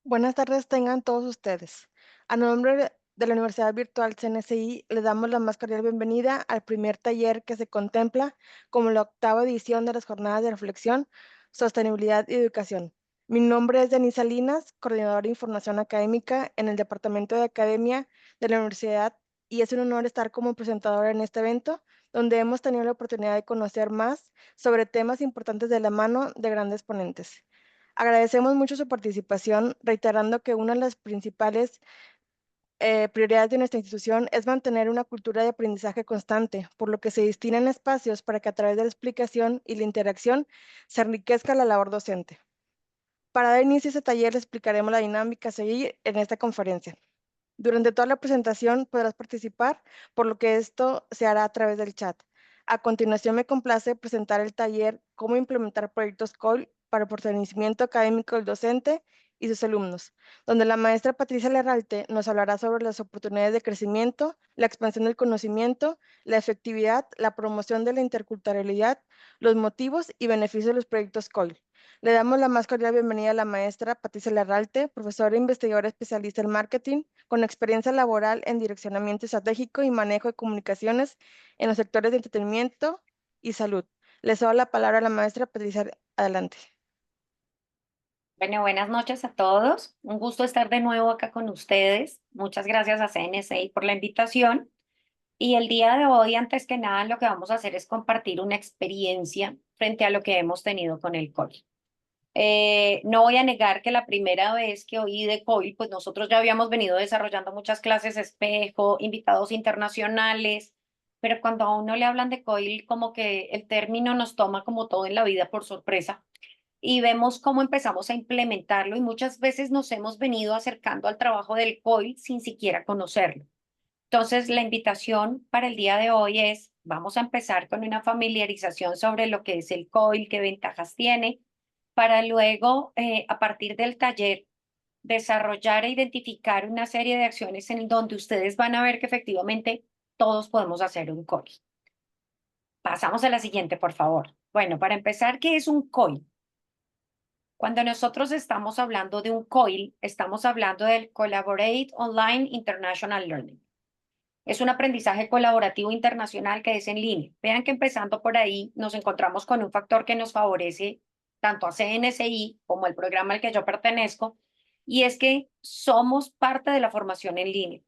Buenas tardes tengan todos ustedes. A nombre de la Universidad Virtual CNSI, les damos la más cordial bienvenida al primer taller que se contempla como la octava edición de las jornadas de reflexión, sostenibilidad y educación. Mi nombre es Denise Salinas, coordinadora de información académica en el Departamento de Academia de la Universidad, y es un honor estar como presentadora en este evento, donde hemos tenido la oportunidad de conocer más sobre temas importantes de la mano de grandes ponentes. Agradecemos mucho su participación, reiterando que una de las principales prioridades de nuestra institución es mantener una cultura de aprendizaje constante, por lo que se destinan espacios para que a través de la explicación y la interacción se enriquezca la labor docente. Para dar inicio a este taller, les explicaremos la dinámica a seguir en esta conferencia. Durante toda la presentación podrás participar, por lo que esto se hará a través del chat. A continuación, me complace presentar el taller Cómo implementar proyectos COIL para el fortalecimiento académico del docente y sus alumnos, donde la maestra Patricia Lerralte nos hablará sobre las oportunidades de crecimiento, la expansión del conocimiento, la efectividad, la promoción de la interculturalidad, los motivos y beneficios de los proyectos COIL. Le damos la más cordial bienvenida a la maestra Patricia Larralte, profesora e investigadora especialista en marketing, con experiencia laboral en direccionamiento estratégico y manejo de comunicaciones en los sectores de entretenimiento y salud. Le cedo la palabra a la maestra Patricia. Adelante. Bueno, buenas noches a todos. Un gusto estar de nuevo acá con ustedes. Muchas gracias a CNSI por la invitación. Y el día de hoy, antes que nada, lo que vamos a hacer es compartir una experiencia frente a lo que hemos tenido con el COIL. No voy a negar que la primera vez que oí de COIL, pues nosotros ya habíamos venido desarrollando muchas clases espejo, invitados internacionales, pero cuando a uno le hablan de COIL, como que el término nos toma como todo en la vida por sorpresa y vemos cómo empezamos a implementarlo y muchas veces nos hemos venido acercando al trabajo del COIL sin siquiera conocerlo. Entonces, la invitación para el día de hoy es, vamos a empezar con una familiarización sobre lo que es el COIL, qué ventajas tiene, para luego, a partir del taller, desarrollar e identificar una serie de acciones en donde ustedes van a ver que efectivamente todos podemos hacer un COIL. Pasamos a la siguiente, por favor. Bueno, para empezar, ¿qué es un COIL? Cuando nosotros estamos hablando de un COIL, estamos hablando del Collaborate Online International Learning. Es un aprendizaje colaborativo internacional que es en línea. Vean que empezando por ahí nos encontramos con un factor que nos favorece tanto a CNSI como al programa al que yo pertenezco, y es que somos parte de la formación en línea.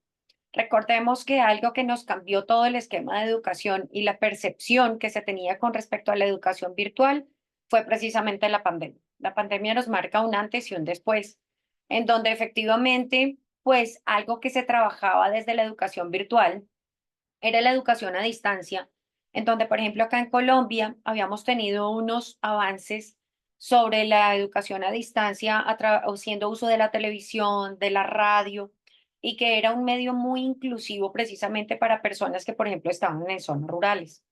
Recordemos que algo que nos cambió todo el esquema de educación y la percepción que se tenía con respecto a la educación virtual fue precisamente la pandemia. La pandemia nos marca un antes y un después, en donde efectivamente, pues algo que se trabajaba desde la educación virtual era la educación a distancia, en donde, por ejemplo, acá en Colombia habíamos tenido unos avances sobre la educación a distancia haciendo uso de la televisión, de la radio, y que era un medio muy inclusivo precisamente para personas que, por ejemplo, estaban en zonas rurales.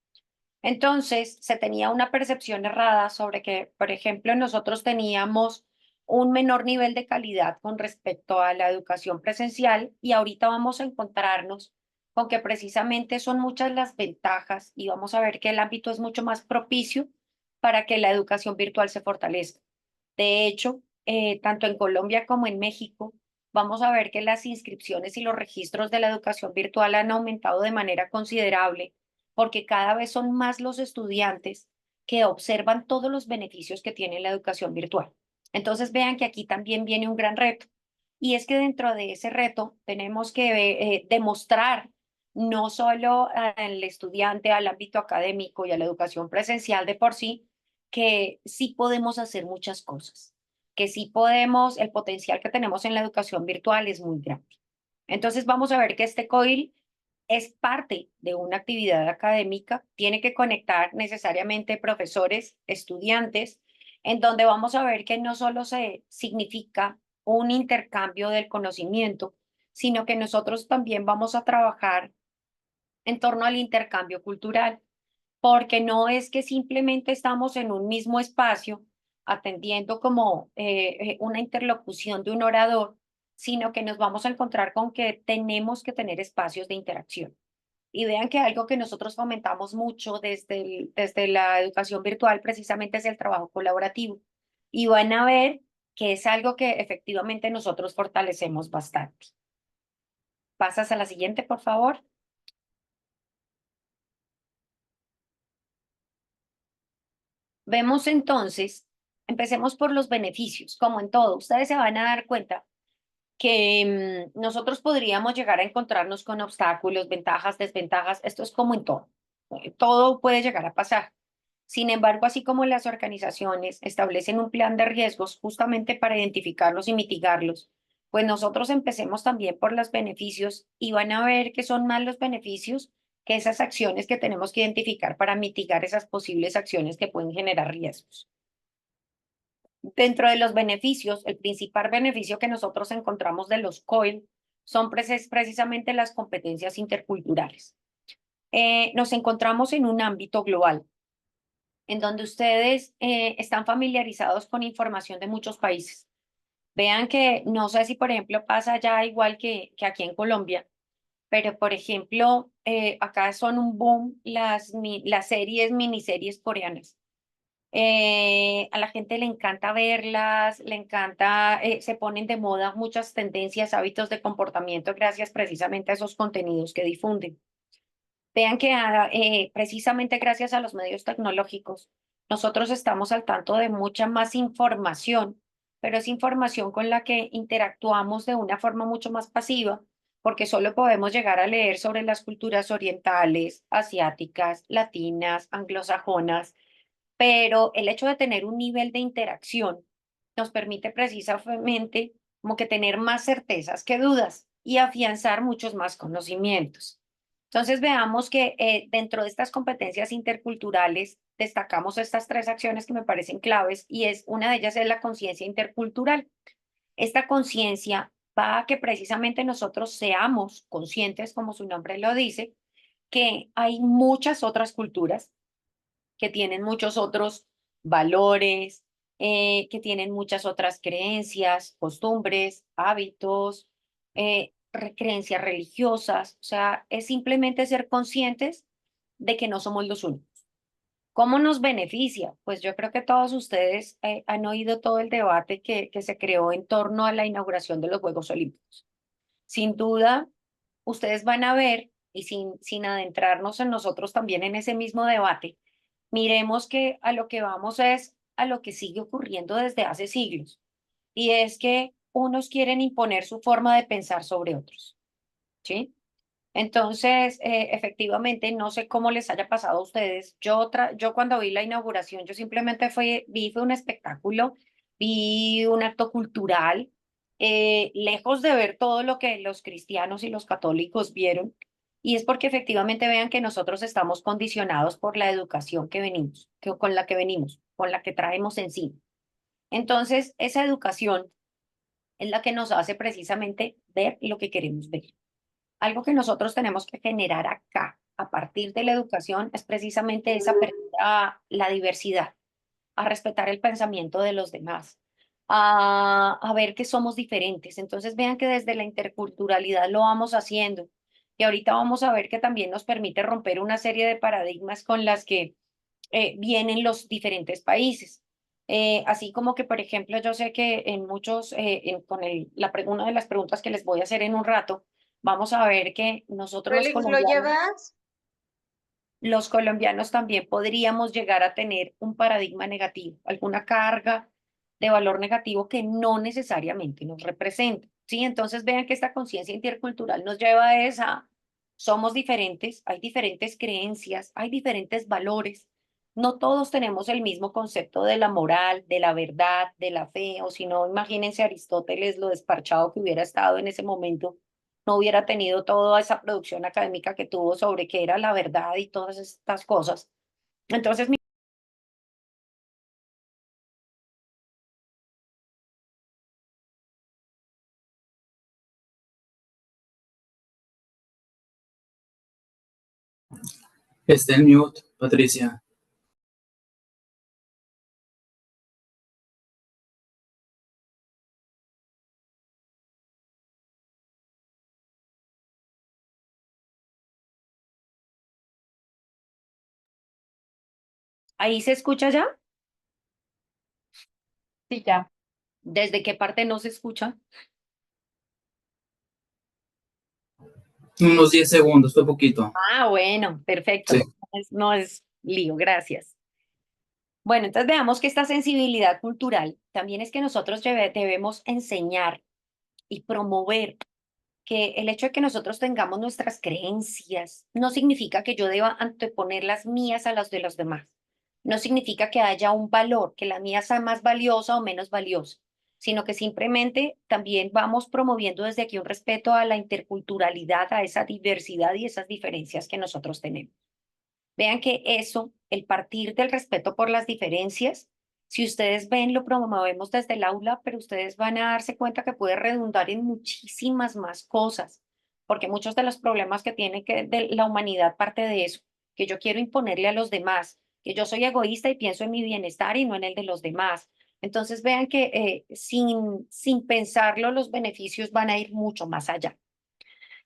Entonces, se tenía una percepción errada sobre que, por ejemplo, nosotros teníamos un menor nivel de calidad con respecto a la educación presencial y ahorita vamos a encontrarnos con que precisamente son muchas las ventajas y vamos a ver que el ámbito es mucho más propicio para que la educación virtual se fortalezca. De hecho, tanto en Colombia como en México, vamos a ver que las inscripciones y los registros de la educación virtual han aumentado de manera considerable porque cada vez son más los estudiantes que observan todos los beneficios que tiene la educación virtual. Entonces vean que aquí también viene un gran reto y es que dentro de ese reto tenemos que demostrar no solo al estudiante, al ámbito académico y a la educación presencial de por sí, que sí podemos hacer muchas cosas, que sí podemos, el potencial que tenemos en la educación virtual es muy grande. Entonces vamos a ver que este COIL es parte de una actividad académica, tiene que conectar necesariamente profesores, estudiantes, en donde vamos a ver que no solo se significa un intercambio del conocimiento, sino que nosotros también vamos a trabajar en torno al intercambio cultural, porque no es que simplemente estamos en un mismo espacio atendiendo como una interlocución de un orador, sino que nos vamos a encontrar con que tenemos que tener espacios de interacción. Y vean que algo que nosotros fomentamos mucho desde la educación virtual precisamente es el trabajo colaborativo. Y van a ver que es algo que efectivamente nosotros fortalecemos bastante. Pasas a la siguiente, por favor. Vemos entonces, empecemos por los beneficios, como en todo. Ustedes se van a dar cuenta que nosotros podríamos llegar a encontrarnos con obstáculos, ventajas, desventajas. Esto es como en todo. Todo puede llegar a pasar. Sin embargo, así como las organizaciones establecen un plan de riesgos justamente para identificarlos y mitigarlos, pues nosotros empecemos también por los beneficios y van a ver que son más los beneficios que esas acciones que tenemos que identificar para mitigar esas posibles acciones que pueden generar riesgos. Dentro de los beneficios, el principal beneficio que nosotros encontramos de los COIL son precisamente las competencias interculturales. Nos encontramos en un ámbito global en donde ustedes están familiarizados con información de muchos países. Vean que no sé si, por ejemplo, pasa ya igual que aquí en Colombia, pero, por ejemplo, acá son un boom las series, miniseries coreanas. A la gente le encanta verlas, le encanta, se ponen de moda muchas tendencias, hábitos de comportamiento gracias precisamente a esos contenidos que difunden. Vean que precisamente gracias a los medios tecnológicos, nosotros estamos al tanto de mucha más información, pero es información con la que interactuamos de una forma mucho más pasiva, porque solo podemos llegar a leer sobre las culturas orientales, asiáticas, latinas, anglosajonas, pero el hecho de tener un nivel de interacción nos permite precisamente como que tener más certezas que dudas y afianzar muchos más conocimientos. Entonces veamos que dentro de estas competencias interculturales destacamos estas tres acciones que me parecen claves y una de ellas es la conciencia intercultural. Esta conciencia va a que precisamente nosotros seamos conscientes, como su nombre lo dice, que hay muchas otras culturas que tienen muchos otros valores, que tienen muchas otras creencias, costumbres, hábitos, creencias religiosas. O sea, es simplemente ser conscientes de que no somos los únicos. ¿Cómo nos beneficia? Pues yo creo que todos ustedes han oído todo el debate que se creó en torno a la inauguración de los Juegos Olímpicos. Sin duda, ustedes van a ver, y sin adentrarnos en nosotros también en ese mismo debate, miremos que a lo que vamos es a lo que sigue ocurriendo desde hace siglos, y es que unos quieren imponer su forma de pensar sobre otros, ¿sí? Entonces, efectivamente, no sé cómo les haya pasado a ustedes. Yo cuando vi la inauguración, yo simplemente fue un espectáculo, vi un acto cultural, lejos de ver todo lo que los cristianos y los católicos vieron. Y es porque efectivamente vean que nosotros estamos condicionados por la educación que venimos, con la que venimos, con la que traemos encima. Entonces, esa educación es la que nos hace precisamente ver lo que queremos ver. Algo que nosotros tenemos que generar acá, a partir de la educación, es precisamente esa apertura a la diversidad, a respetar el pensamiento de los demás, a ver que somos diferentes. Entonces vean que desde la interculturalidad lo vamos haciendo. Y ahorita vamos a ver que también nos permite romper una serie de paradigmas con las que vienen los diferentes países. Así como que, por ejemplo, yo sé que en muchos, una de las preguntas que les voy a hacer en un rato, vamos a ver que nosotros Félix, ¿lo llevas? los colombianos también podríamos llegar a tener un paradigma negativo, alguna carga de valor negativo que no necesariamente nos representa. ¿Sí? Entonces vean que esta conciencia intercultural nos lleva a esa, somos diferentes, hay diferentes creencias, hay diferentes valores. No todos tenemos el mismo concepto de la moral, de la verdad, de la fe, o si no, imagínense Aristóteles lo desparchado que hubiera estado en ese momento, no hubiera tenido toda esa producción académica que tuvo sobre qué era la verdad y todas estas cosas. Entonces, Está en mute, Patricia. ¿Ahí se escucha ya? Sí, ya. ¿Desde qué parte no se escucha? Unos 10 segundos, fue poquito. Ah, bueno, Sí. perfecto. No es lío, gracias. Bueno, entonces veamos que esta sensibilidad cultural también es que nosotros debemos enseñar y promover que el hecho de que nosotros tengamos nuestras creencias no significa que yo deba anteponer las mías a las de los demás. No significa que haya un valor, que la mía sea más valiosa o menos valiosa, sino que simplemente también vamos promoviendo desde aquí un respeto a la interculturalidad, a esa diversidad y esas diferencias que nosotros tenemos. Vean que eso, el partir del respeto por las diferencias, si ustedes ven, lo promovemos desde el aula, pero ustedes van a darse cuenta que puede redundar en muchísimas más cosas, porque muchos de los problemas que tiene de la humanidad parte de eso, que yo quiero imponerle a los demás, que yo soy egoísta y pienso en mi bienestar y no en el de los demás. Entonces vean que sin pensarlo, los beneficios van a ir mucho más allá.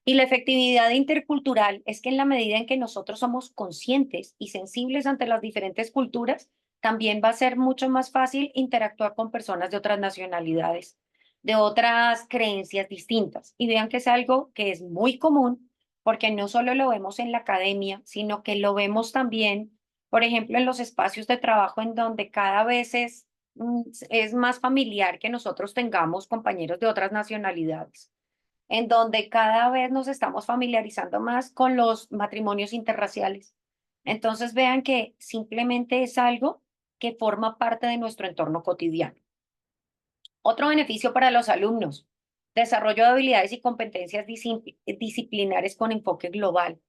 Y la efectividad intercultural es que en la medida en que nosotros somos conscientes y sensibles ante las diferentes culturas, también va a ser mucho más fácil interactuar con personas de otras nacionalidades, de otras creencias distintas. Y vean que es algo que es muy común, porque no solo lo vemos en la academia, sino que lo vemos también, por ejemplo, en los espacios de trabajo en donde cada vez es más familiar que nosotros tengamos compañeros de otras nacionalidades, en donde cada vez nos estamos familiarizando más con los matrimonios interraciales. Entonces vean que simplemente es algo que forma parte de nuestro entorno cotidiano. Otro beneficio para los alumnos, desarrollo de habilidades y competencias disciplinares con enfoque global.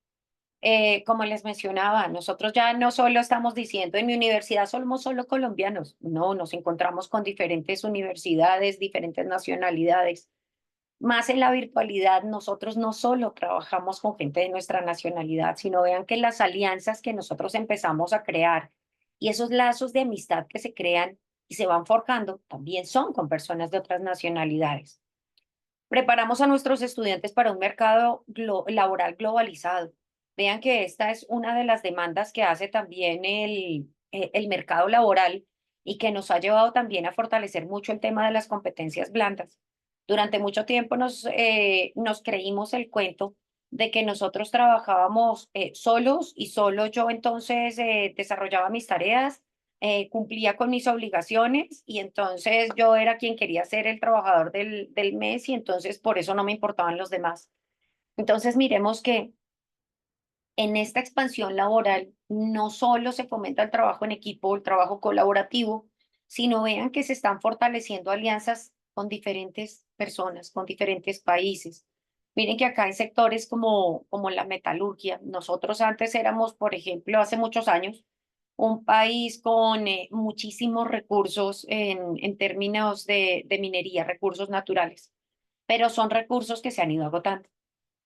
Como les mencionaba, nosotros ya no solo estamos diciendo en mi universidad somos solo colombianos, no, nos encontramos con diferentes universidades, diferentes nacionalidades. Más en la virtualidad, nosotros no solo trabajamos con gente de nuestra nacionalidad, sino vean que las alianzas que nosotros empezamos a crear y esos lazos de amistad que se crean y se van forjando también son con personas de otras nacionalidades. Preparamos a nuestros estudiantes para un mercado laboral globalizado. Vean que esta es una de las demandas que hace también el mercado laboral y que nos ha llevado también a fortalecer mucho el tema de las competencias blandas. Durante mucho tiempo nos creímos el cuento de que nosotros trabajábamos solos y solo yo entonces desarrollaba mis tareas, cumplía con mis obligaciones y entonces yo era quien quería ser el trabajador del mes y entonces por eso no me importaban los demás. Entonces miremos que en esta expansión laboral no solo se fomenta el trabajo en equipo, el trabajo colaborativo, sino vean que se están fortaleciendo alianzas con diferentes personas, con diferentes países. Miren que acá hay sectores como la metalurgia. Nosotros antes éramos, por ejemplo, hace muchos años, un país con muchísimos recursos en términos de minería, recursos naturales, pero son recursos que se han ido agotando.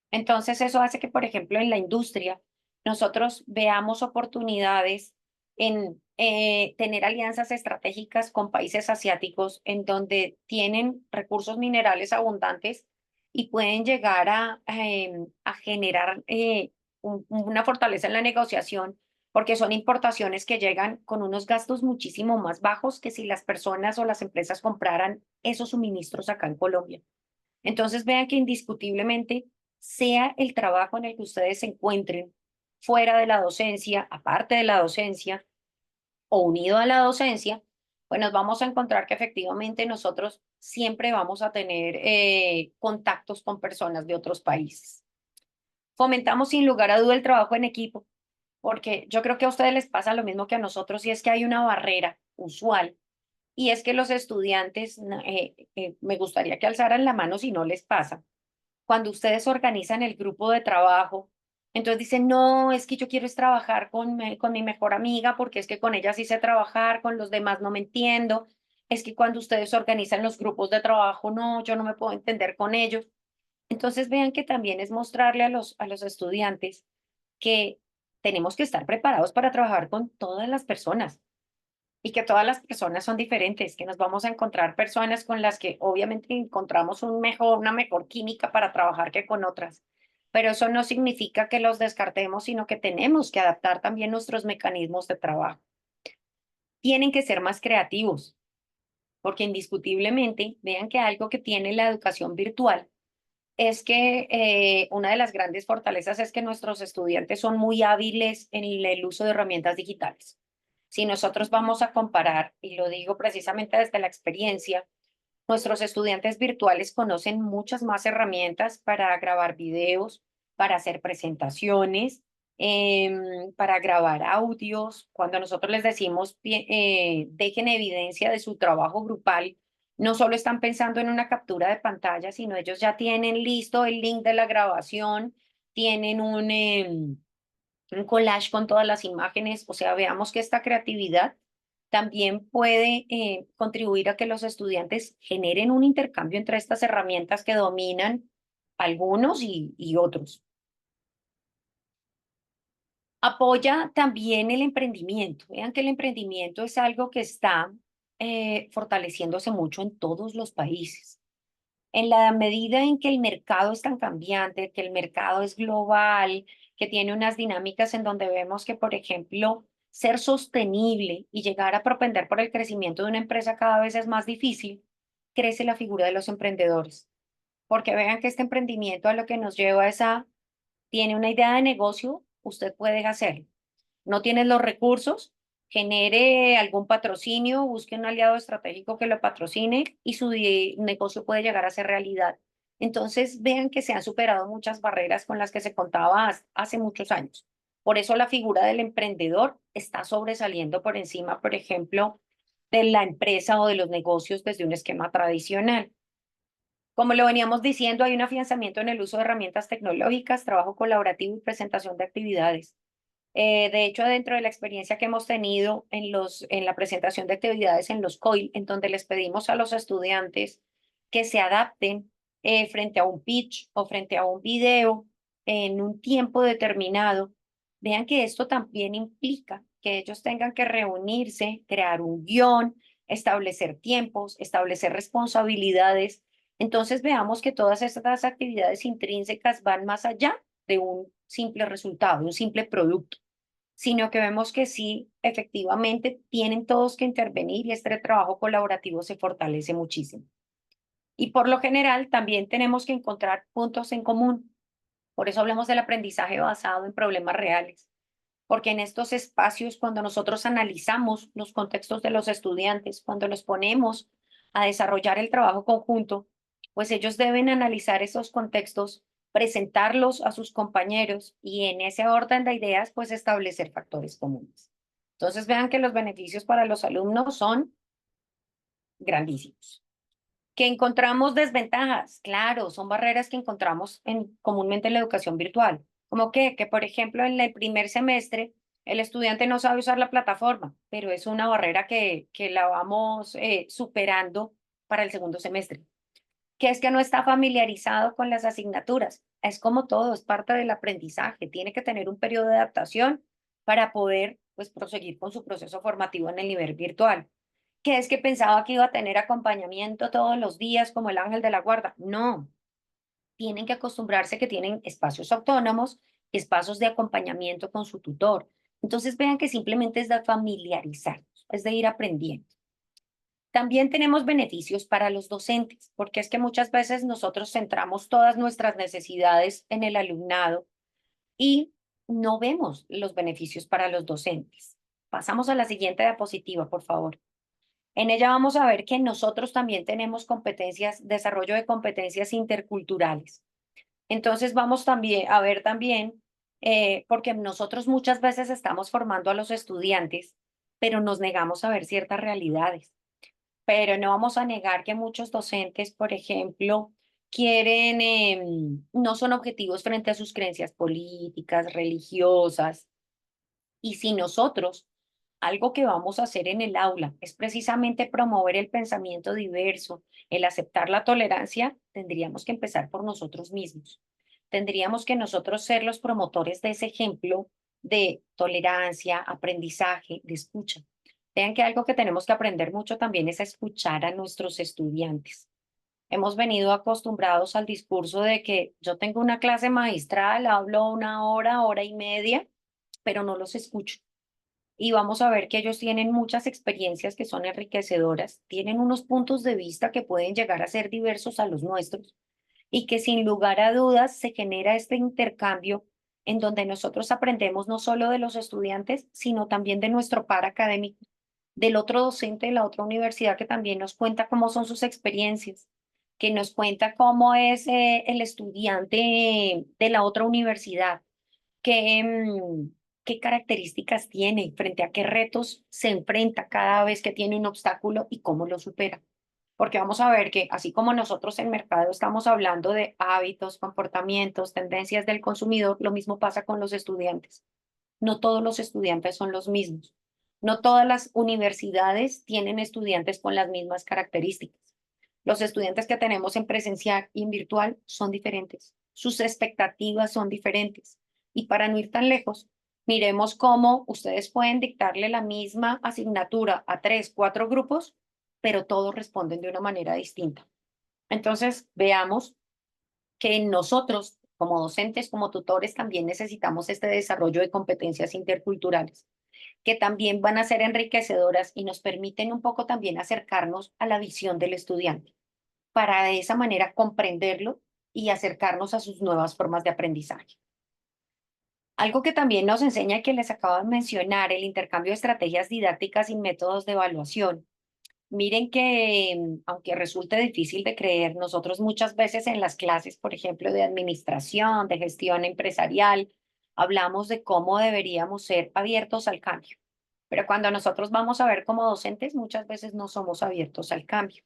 Entonces, eso hace que, por ejemplo, en la industria, nosotros veamos oportunidades en tener alianzas estratégicas con países asiáticos en donde tienen recursos minerales abundantes y pueden llegar a generar una fortaleza en la negociación, porque son importaciones que llegan con unos gastos muchísimo más bajos que si las personas o las empresas compraran esos suministros acá en Colombia. Entonces vean que indiscutiblemente, sea el trabajo en el que ustedes se encuentren, fuera de la docencia, aparte de la docencia o unido a la docencia, pues nos vamos a encontrar que efectivamente nosotros siempre vamos a tener contactos con personas de otros países. Fomentamos sin lugar a duda el trabajo en equipo, porque yo creo que a ustedes les pasa lo mismo que a nosotros y es que hay una barrera usual y es que los estudiantes, me gustaría que alzaran la mano si no les pasa cuando ustedes organizan el grupo de trabajo, entonces dicen, no, es que yo quiero es trabajar con mi mejor amiga porque es que con ella sí sé trabajar, con los demás no me entiendo. Es que cuando ustedes organizan los grupos de trabajo, no, yo no me puedo entender con ellos. Entonces vean que también es mostrarle a los estudiantes que tenemos que estar preparados para trabajar con todas las personas y que todas las personas son diferentes, que nos vamos a encontrar personas con las que obviamente encontramos una mejor química para trabajar que con otras. Pero eso no significa que los descartemos, sino que tenemos que adaptar también nuestros mecanismos de trabajo. tienen que ser más creativos, porque indiscutiblemente, vean que algo que tiene la educación virtual es que una de las grandes fortalezas es que nuestros estudiantes son muy hábiles en el uso de herramientas digitales. Si nosotros vamos a comparar, y lo digo precisamente desde la experiencia, nuestros estudiantes virtuales conocen muchas más herramientas para grabar videos, para hacer presentaciones, para grabar audios. Cuando nosotros les decimos dejen evidencia de su trabajo grupal, no solo están pensando en una captura de pantalla, sino ellos ya tienen listo el link de la grabación, tienen un collage con todas las imágenes. O sea, veamos que esta creatividad también puede contribuir a que los estudiantes generen un intercambio entre estas herramientas que dominan algunos y otros. Apoya también el emprendimiento. Vean que el emprendimiento es algo que está fortaleciéndose mucho en todos los países. En la medida en que el mercado es tan cambiante, que el mercado es global, que tiene unas dinámicas en donde vemos que, por ejemplo, ser sostenible y llegar a propender por el crecimiento de una empresa cada vez es más difícil, crece la figura de los emprendedores. Porque vean que este emprendimiento a lo que nos lleva es a, tiene una idea de negocio, usted puede hacerlo. No tienes los recursos, genere algún patrocinio, busque un aliado estratégico que lo patrocine y su negocio puede llegar a ser realidad. Entonces, vean que se han superado muchas barreras con las que se contaba hace muchos años. Por eso la figura del emprendedor está sobresaliendo por encima, por ejemplo, de la empresa o de los negocios desde un esquema tradicional. Como lo veníamos diciendo, hay un afianzamiento en el uso de herramientas tecnológicas, trabajo colaborativo y presentación de actividades. De hecho, dentro de la experiencia que hemos tenido en la presentación de actividades en los COIL, en donde les pedimos a los estudiantes que se adapten frente a un pitch o frente a un video en un tiempo determinado, vean que esto también implica que ellos tengan que reunirse, crear un guión, establecer tiempos, establecer responsabilidades. Entonces veamos que todas estas actividades intrínsecas van más allá de un simple resultado, de un simple producto, sino que vemos que sí, efectivamente, tienen todos que intervenir y este trabajo colaborativo se fortalece muchísimo. Y por lo general también tenemos que encontrar puntos en común. Por eso hablamos del aprendizaje basado en problemas reales, porque en estos espacios, cuando nosotros analizamos los contextos de los estudiantes, cuando los ponemos a desarrollar el trabajo conjunto, pues ellos deben analizar esos contextos, presentarlos a sus compañeros y en ese orden de ideas, pues establecer factores comunes. Entonces vean que los beneficios para los alumnos son grandísimos. ¿Que encontramos desventajas? Claro, son barreras que encontramos comúnmente en la educación virtual. Como que, por ejemplo, en el primer semestre el estudiante no sabe usar la plataforma, pero es una barrera que la vamos superando para el segundo semestre. Que es que no está familiarizado con las asignaturas. Es como todo, es parte del aprendizaje. Tiene que tener un periodo de adaptación para poder, pues, proseguir con su proceso formativo en el nivel virtual. Que es que pensaba que iba a tener acompañamiento todos los días como el ángel de la guarda. No, tienen que acostumbrarse que tienen espacios autónomos, espacios de acompañamiento con su tutor. Entonces vean que simplemente es de familiarizarnos, es de ir aprendiendo. También tenemos beneficios para los docentes, porque es que muchas veces nosotros centramos todas nuestras necesidades en el alumnado y no vemos los beneficios para los docentes. Pasamos a la siguiente diapositiva, por favor. En ella vamos a ver que nosotros también tenemos competencias, desarrollo de competencias interculturales. Entonces vamos también a ver también, porque nosotros muchas veces estamos formando a los estudiantes, pero nos negamos a ver ciertas realidades. Pero no vamos a negar que muchos docentes, por ejemplo, quieren, no son objetivos frente a sus creencias políticas, religiosas. Y si nosotros, algo que vamos a hacer en el aula es precisamente promover el pensamiento diverso, el aceptar la tolerancia, tendríamos que empezar por nosotros mismos. Tendríamos que nosotros ser los promotores de ese ejemplo de tolerancia, aprendizaje, de escucha. Vean que algo que tenemos que aprender mucho también es a escuchar a nuestros estudiantes. Hemos venido acostumbrados al discurso de que yo tengo una clase magistral, hablo una hora, hora y media, pero no los escucho. y vamos a ver que ellos tienen muchas experiencias que son enriquecedoras, tienen unos puntos de vista que pueden llegar a ser diversos a los nuestros y que sin lugar a dudas se genera este intercambio en donde nosotros aprendemos no solo de los estudiantes, sino también de nuestro par académico, del otro docente de la otra universidad que también nos cuenta cómo son sus experiencias, que nos cuenta cómo es el estudiante de la otra universidad, qué, qué características tiene, frente a qué retos se enfrenta cada vez que tiene un obstáculo y cómo lo supera. Porque vamos a ver que así como nosotros en mercado estamos hablando de hábitos, comportamientos, tendencias del consumidor, lo mismo pasa con los estudiantes. No todos los estudiantes son los mismos. No todas las universidades tienen estudiantes con las mismas características. Los estudiantes que tenemos en presencial y en virtual son diferentes. Sus expectativas son diferentes. Y para no ir tan lejos, miremos cómo ustedes pueden dictarle la misma asignatura a 3, 4 grupos, pero todos responden de una manera distinta. Entonces, veamos que nosotros, como docentes, como tutores, también necesitamos este desarrollo de competencias interculturales, que también van a ser enriquecedoras y nos permiten un poco también acercarnos a la visión del estudiante, para de esa manera comprenderlo y acercarnos a sus nuevas formas de aprendizaje. Algo que también nos enseña y que les acabo de mencionar, el intercambio de estrategias didácticas y métodos de evaluación. Miren que, aunque resulte difícil de creer, nosotros muchas veces en las clases, por ejemplo, de administración, de gestión empresarial, hablamos de cómo deberíamos ser abiertos al cambio. Pero cuando nosotros vamos a ver como docentes, muchas veces no somos abiertos al cambio.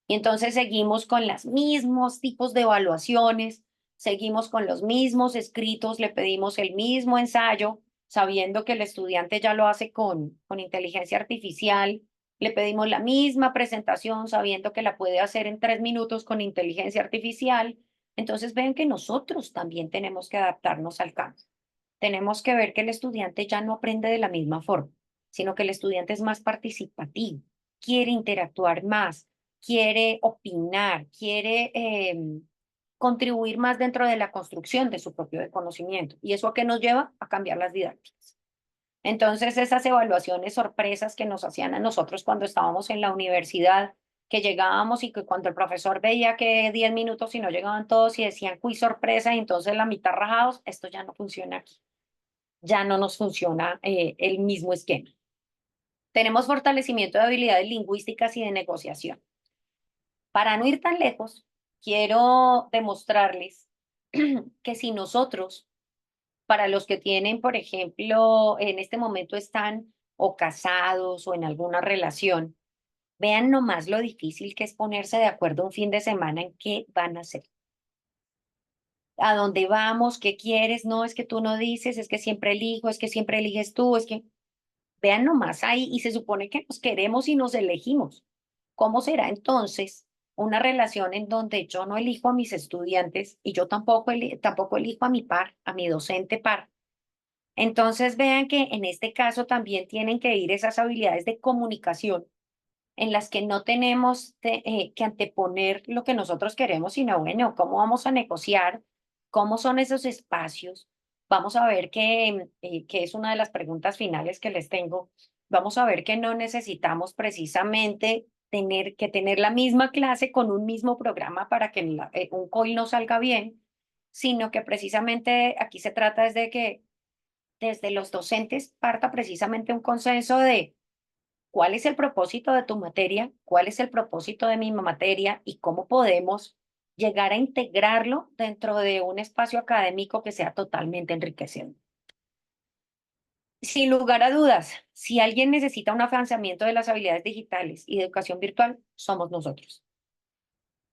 Y entonces seguimos con los mismos tipos de evaluaciones, seguimos con los mismos escritos, le pedimos el mismo ensayo, sabiendo que el estudiante ya lo hace con inteligencia artificial, le pedimos la misma presentación, sabiendo que la puede hacer en 3 minutos con inteligencia artificial. Entonces ven que nosotros también tenemos que adaptarnos al cambio. Tenemos que ver que el estudiante ya no aprende de la misma forma, sino que el estudiante es más participativo, quiere interactuar más, quiere opinar, quiere contribuir más dentro de la construcción de su propio conocimiento. ¿Y eso a qué nos lleva? A cambiar las didácticas. Entonces, esas evaluaciones sorpresas que nos hacían a nosotros cuando estábamos en la universidad, que llegábamos y que cuando el profesor veía que 10 minutos y no llegaban todos y decían quiz sorpresa y entonces la mitad rajados, esto ya no funciona aquí. Ya no nos funciona el mismo esquema. Tenemos fortalecimiento de habilidades lingüísticas y de negociación. Para no ir tan lejos, quiero demostrarles que si nosotros, para los que tienen, por ejemplo, en este momento están o casados o en alguna relación, vean nomás lo difícil que es ponerse de acuerdo un fin de semana en qué van a hacer. ¿A dónde vamos? ¿Qué quieres? No, es que tú no dices, es que siempre elijo, es que siempre eliges tú, es que vean nomás ahí, y se supone que nos queremos y nos elegimos. ¿Cómo será entonces una relación en donde yo no elijo a mis estudiantes y yo tampoco elijo a mi par, a mi docente par? Entonces vean que en este caso también tienen que ir esas habilidades de comunicación en las que no tenemos que anteponer lo que nosotros queremos, sino bueno, cómo vamos a negociar, cómo son esos espacios. Vamos a ver que es una de las preguntas finales que les tengo. Vamos a ver que no necesitamos precisamente tener la misma clase con un mismo programa para que un COIL no salga bien, sino que precisamente aquí se trata desde que desde los docentes parta precisamente un consenso de cuál es el propósito de tu materia, cuál es el propósito de mi materia y cómo podemos llegar a integrarlo dentro de un espacio académico que sea totalmente enriquecedor. Sin lugar a dudas, si alguien necesita un afianzamiento de las habilidades digitales y de educación virtual, somos nosotros.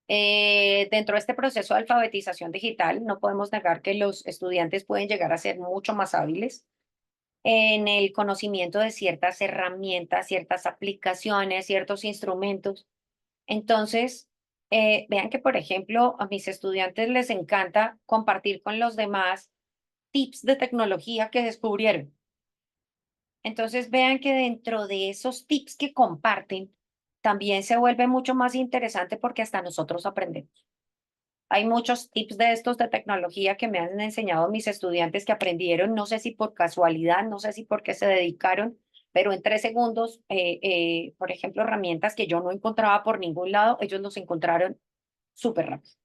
Dentro de este proceso de alfabetización digital, no podemos negar que los estudiantes pueden llegar a ser mucho más hábiles en el conocimiento de ciertas herramientas, ciertas aplicaciones, ciertos instrumentos. Entonces, vean que, por ejemplo, a mis estudiantes les encanta compartir con los demás tips de tecnología que descubrieron. Entonces, vean que dentro de esos tips que comparten, también se vuelve mucho más interesante porque hasta nosotros aprendemos. Hay muchos tips de estos de tecnología que me han enseñado mis estudiantes que aprendieron, no sé si por casualidad, no sé si porque se dedicaron, pero en 3 segundos, por ejemplo, herramientas que yo no encontraba por ningún lado, ellos los encontraron súper rápido.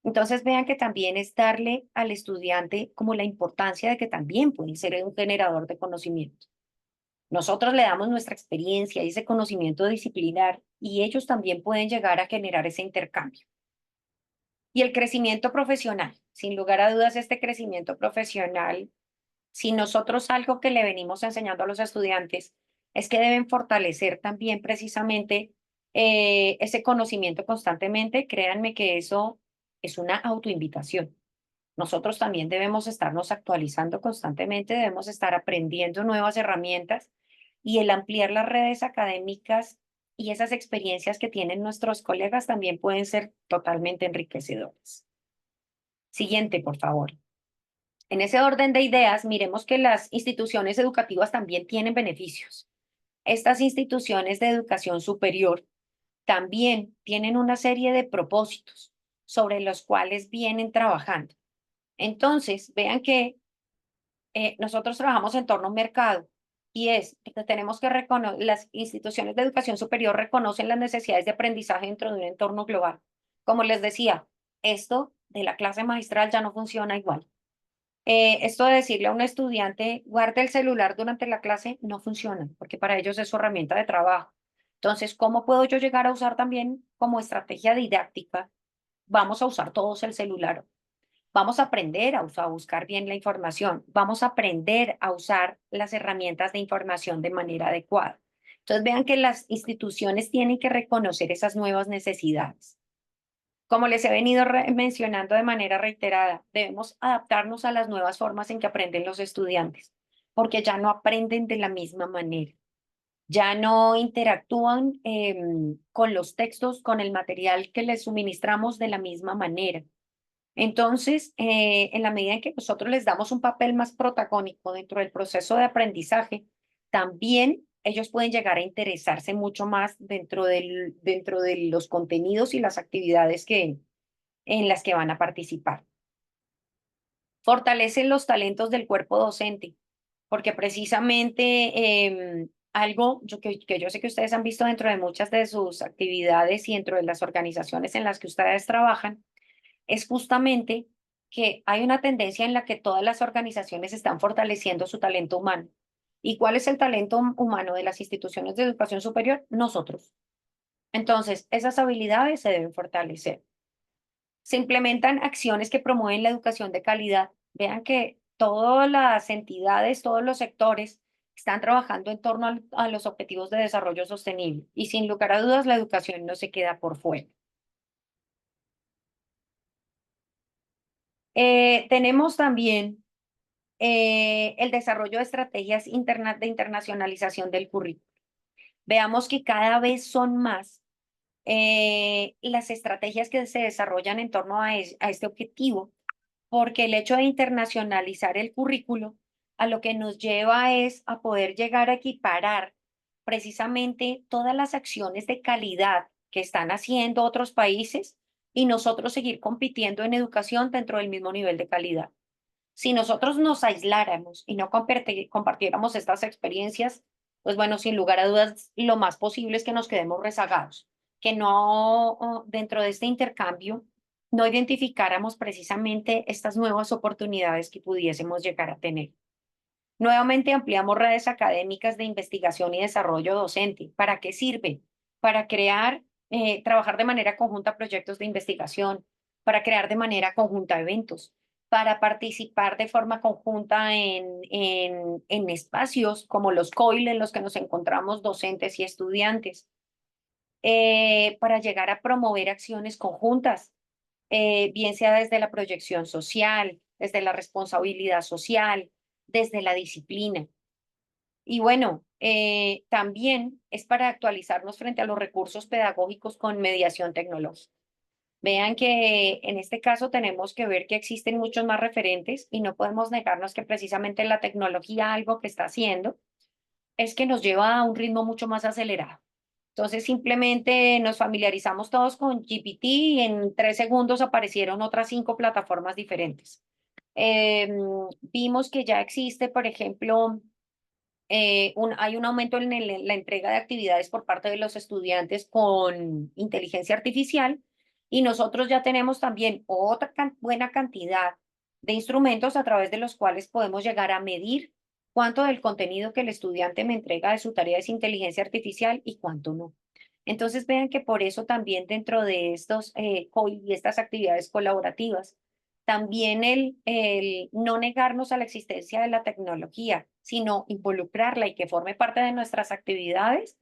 Entonces vean que también es darle al estudiante como la importancia de que también puede ser un generador de conocimiento. Nosotros le damos nuestra experiencia y ese conocimiento disciplinar y ellos también pueden llegar a generar ese intercambio. Y el crecimiento profesional, sin lugar a dudas, este crecimiento profesional, si nosotros algo que le venimos enseñando a los estudiantes es que deben fortalecer también precisamente ese conocimiento constantemente, créanme que eso es una autoinvitación. Nosotros también debemos estarnos actualizando constantemente, debemos estar aprendiendo nuevas herramientas y el ampliar las redes académicas y esas experiencias que tienen nuestros colegas también pueden ser totalmente enriquecedoras. Siguiente, por favor. En ese orden de ideas, miremos que las instituciones educativas también tienen beneficios. Estas instituciones de educación superior también tienen una serie de propósitos sobre los cuales vienen trabajando. Entonces, vean que nosotros trabajamos en torno a un mercado y tenemos que reconocer, las instituciones de educación superior reconocen las necesidades de aprendizaje dentro de un entorno global. Como les decía, esto de la clase magistral ya no funciona igual. Esto de decirle a un estudiante, guarde el celular durante la clase, no funciona, porque para ellos es su herramienta de trabajo. Entonces, ¿cómo puedo yo llegar a usar también como estrategia didáctica? Vamos a usar todos el celular. Vamos a aprender a buscar bien la información. Vamos a aprender a usar las herramientas de información de manera adecuada. Entonces, vean que las instituciones tienen que reconocer esas nuevas necesidades. Como les he venido mencionando de manera reiterada, debemos adaptarnos a las nuevas formas en que aprenden los estudiantes, porque ya no aprenden de la misma manera, ya no interactúan con los textos, con el material que les suministramos de la misma manera. Entonces, en la medida en que nosotros les damos un papel más protagónico dentro del proceso de aprendizaje, también ellos pueden llegar a interesarse mucho más dentro de los contenidos y las actividades en las que van a participar. Fortalecen los talentos del cuerpo docente, porque precisamente algo que yo sé que ustedes han visto dentro de muchas de sus actividades y dentro de las organizaciones en las que ustedes trabajan, es justamente que hay una tendencia en la que todas las organizaciones están fortaleciendo su talento humano. ¿Y cuál es el talento humano de las instituciones de educación superior? Nosotros. Entonces, esas habilidades se deben fortalecer. Se implementan acciones que promueven la educación de calidad. Vean que todas las entidades, todos los sectores están trabajando en torno a los objetivos de desarrollo sostenible y sin lugar a dudas la educación no se queda por fuera. Tenemos también el desarrollo de estrategias de internacionalización del currículo. Veamos que cada vez son más las estrategias que se desarrollan en torno a este objetivo, porque el hecho de internacionalizar el currículo a lo que nos lleva es a poder llegar a equiparar precisamente todas las acciones de calidad que están haciendo otros países y nosotros seguir compitiendo en educación dentro del mismo nivel de calidad. Si nosotros nos aisláramos y no compartiéramos estas experiencias, pues bueno, sin lugar a dudas, lo más posible es que nos quedemos rezagados, que no, dentro de este intercambio, no identificáramos precisamente estas nuevas oportunidades que pudiésemos llegar a tener. Nuevamente ampliamos redes académicas de investigación y desarrollo docente. ¿Para qué sirve? Para crear, trabajar de manera conjunta proyectos de investigación, para crear de manera conjunta eventos, para participar de forma conjunta en espacios como los COIL en los que nos encontramos docentes y estudiantes, para llegar a promover acciones conjuntas, bien sea desde la proyección social, desde la responsabilidad social, desde la disciplina. Y bueno, también es para actualizarnos frente a los recursos pedagógicos con mediación tecnológica. Vean que en este caso tenemos que ver que existen muchos más referentes y no podemos negarnos que precisamente la tecnología algo que está haciendo es que nos lleva a un ritmo mucho más acelerado. Entonces simplemente nos familiarizamos todos con GPT y en 3 segundos aparecieron otras 5 plataformas diferentes. Vimos que ya existe, por ejemplo, hay un aumento en la entrega de actividades por parte de los estudiantes con inteligencia artificial y nosotros ya tenemos también otra buena cantidad de instrumentos a través de los cuales podemos llegar a medir cuánto del contenido que el estudiante me entrega de su tarea es inteligencia artificial y cuánto no. Entonces vean que por eso también dentro de estos COIL y estas actividades colaborativas, también el no negarnos a la existencia de la tecnología, sino involucrarla y que forme parte de nuestras actividades,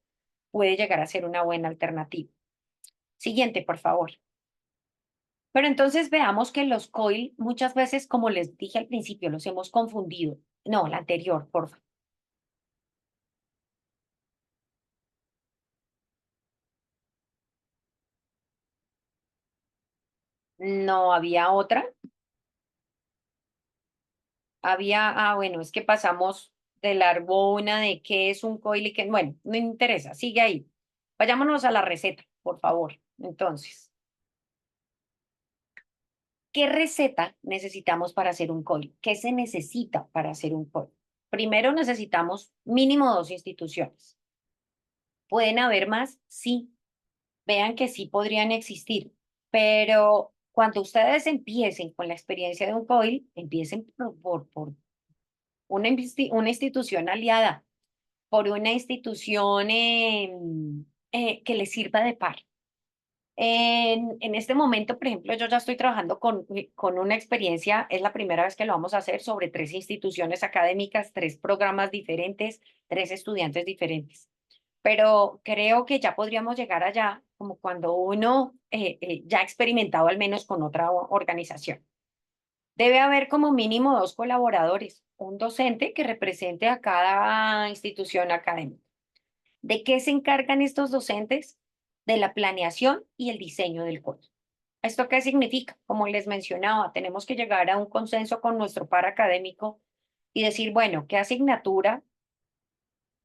puede llegar a ser una buena alternativa. Siguiente, por favor. Pero entonces veamos que los COIL muchas veces, como les dije al principio, los hemos confundido. No, la anterior, por favor. No había otra. Bueno, es que pasamos de la arbona, de qué es un coil y qué, bueno, no interesa, sigue ahí. Vayámonos a la receta, por favor. Entonces, ¿qué receta necesitamos para hacer un coil? ¿Qué se necesita para hacer un coil? Primero necesitamos mínimo 2 instituciones. ¿Pueden haber más? Sí. Vean que sí podrían existir, pero cuando ustedes empiecen con la experiencia de un coil, empiecen por una institución aliada, por una institución que les sirva de par. En este momento, por ejemplo, yo ya estoy trabajando con una experiencia, es la primera vez que lo vamos a hacer sobre 3 instituciones académicas, 3 programas diferentes, 3 estudiantes diferentes. Pero creo que ya podríamos llegar allá como cuando uno ya ha experimentado al menos con otra organización. Debe haber como mínimo 2 colaboradores, un docente que represente a cada institución académica. ¿De qué se encargan estos docentes? De la planeación y el diseño del curso. ¿Esto qué significa? Como les mencionaba, tenemos que llegar a un consenso con nuestro par académico y decir, bueno, ¿qué asignatura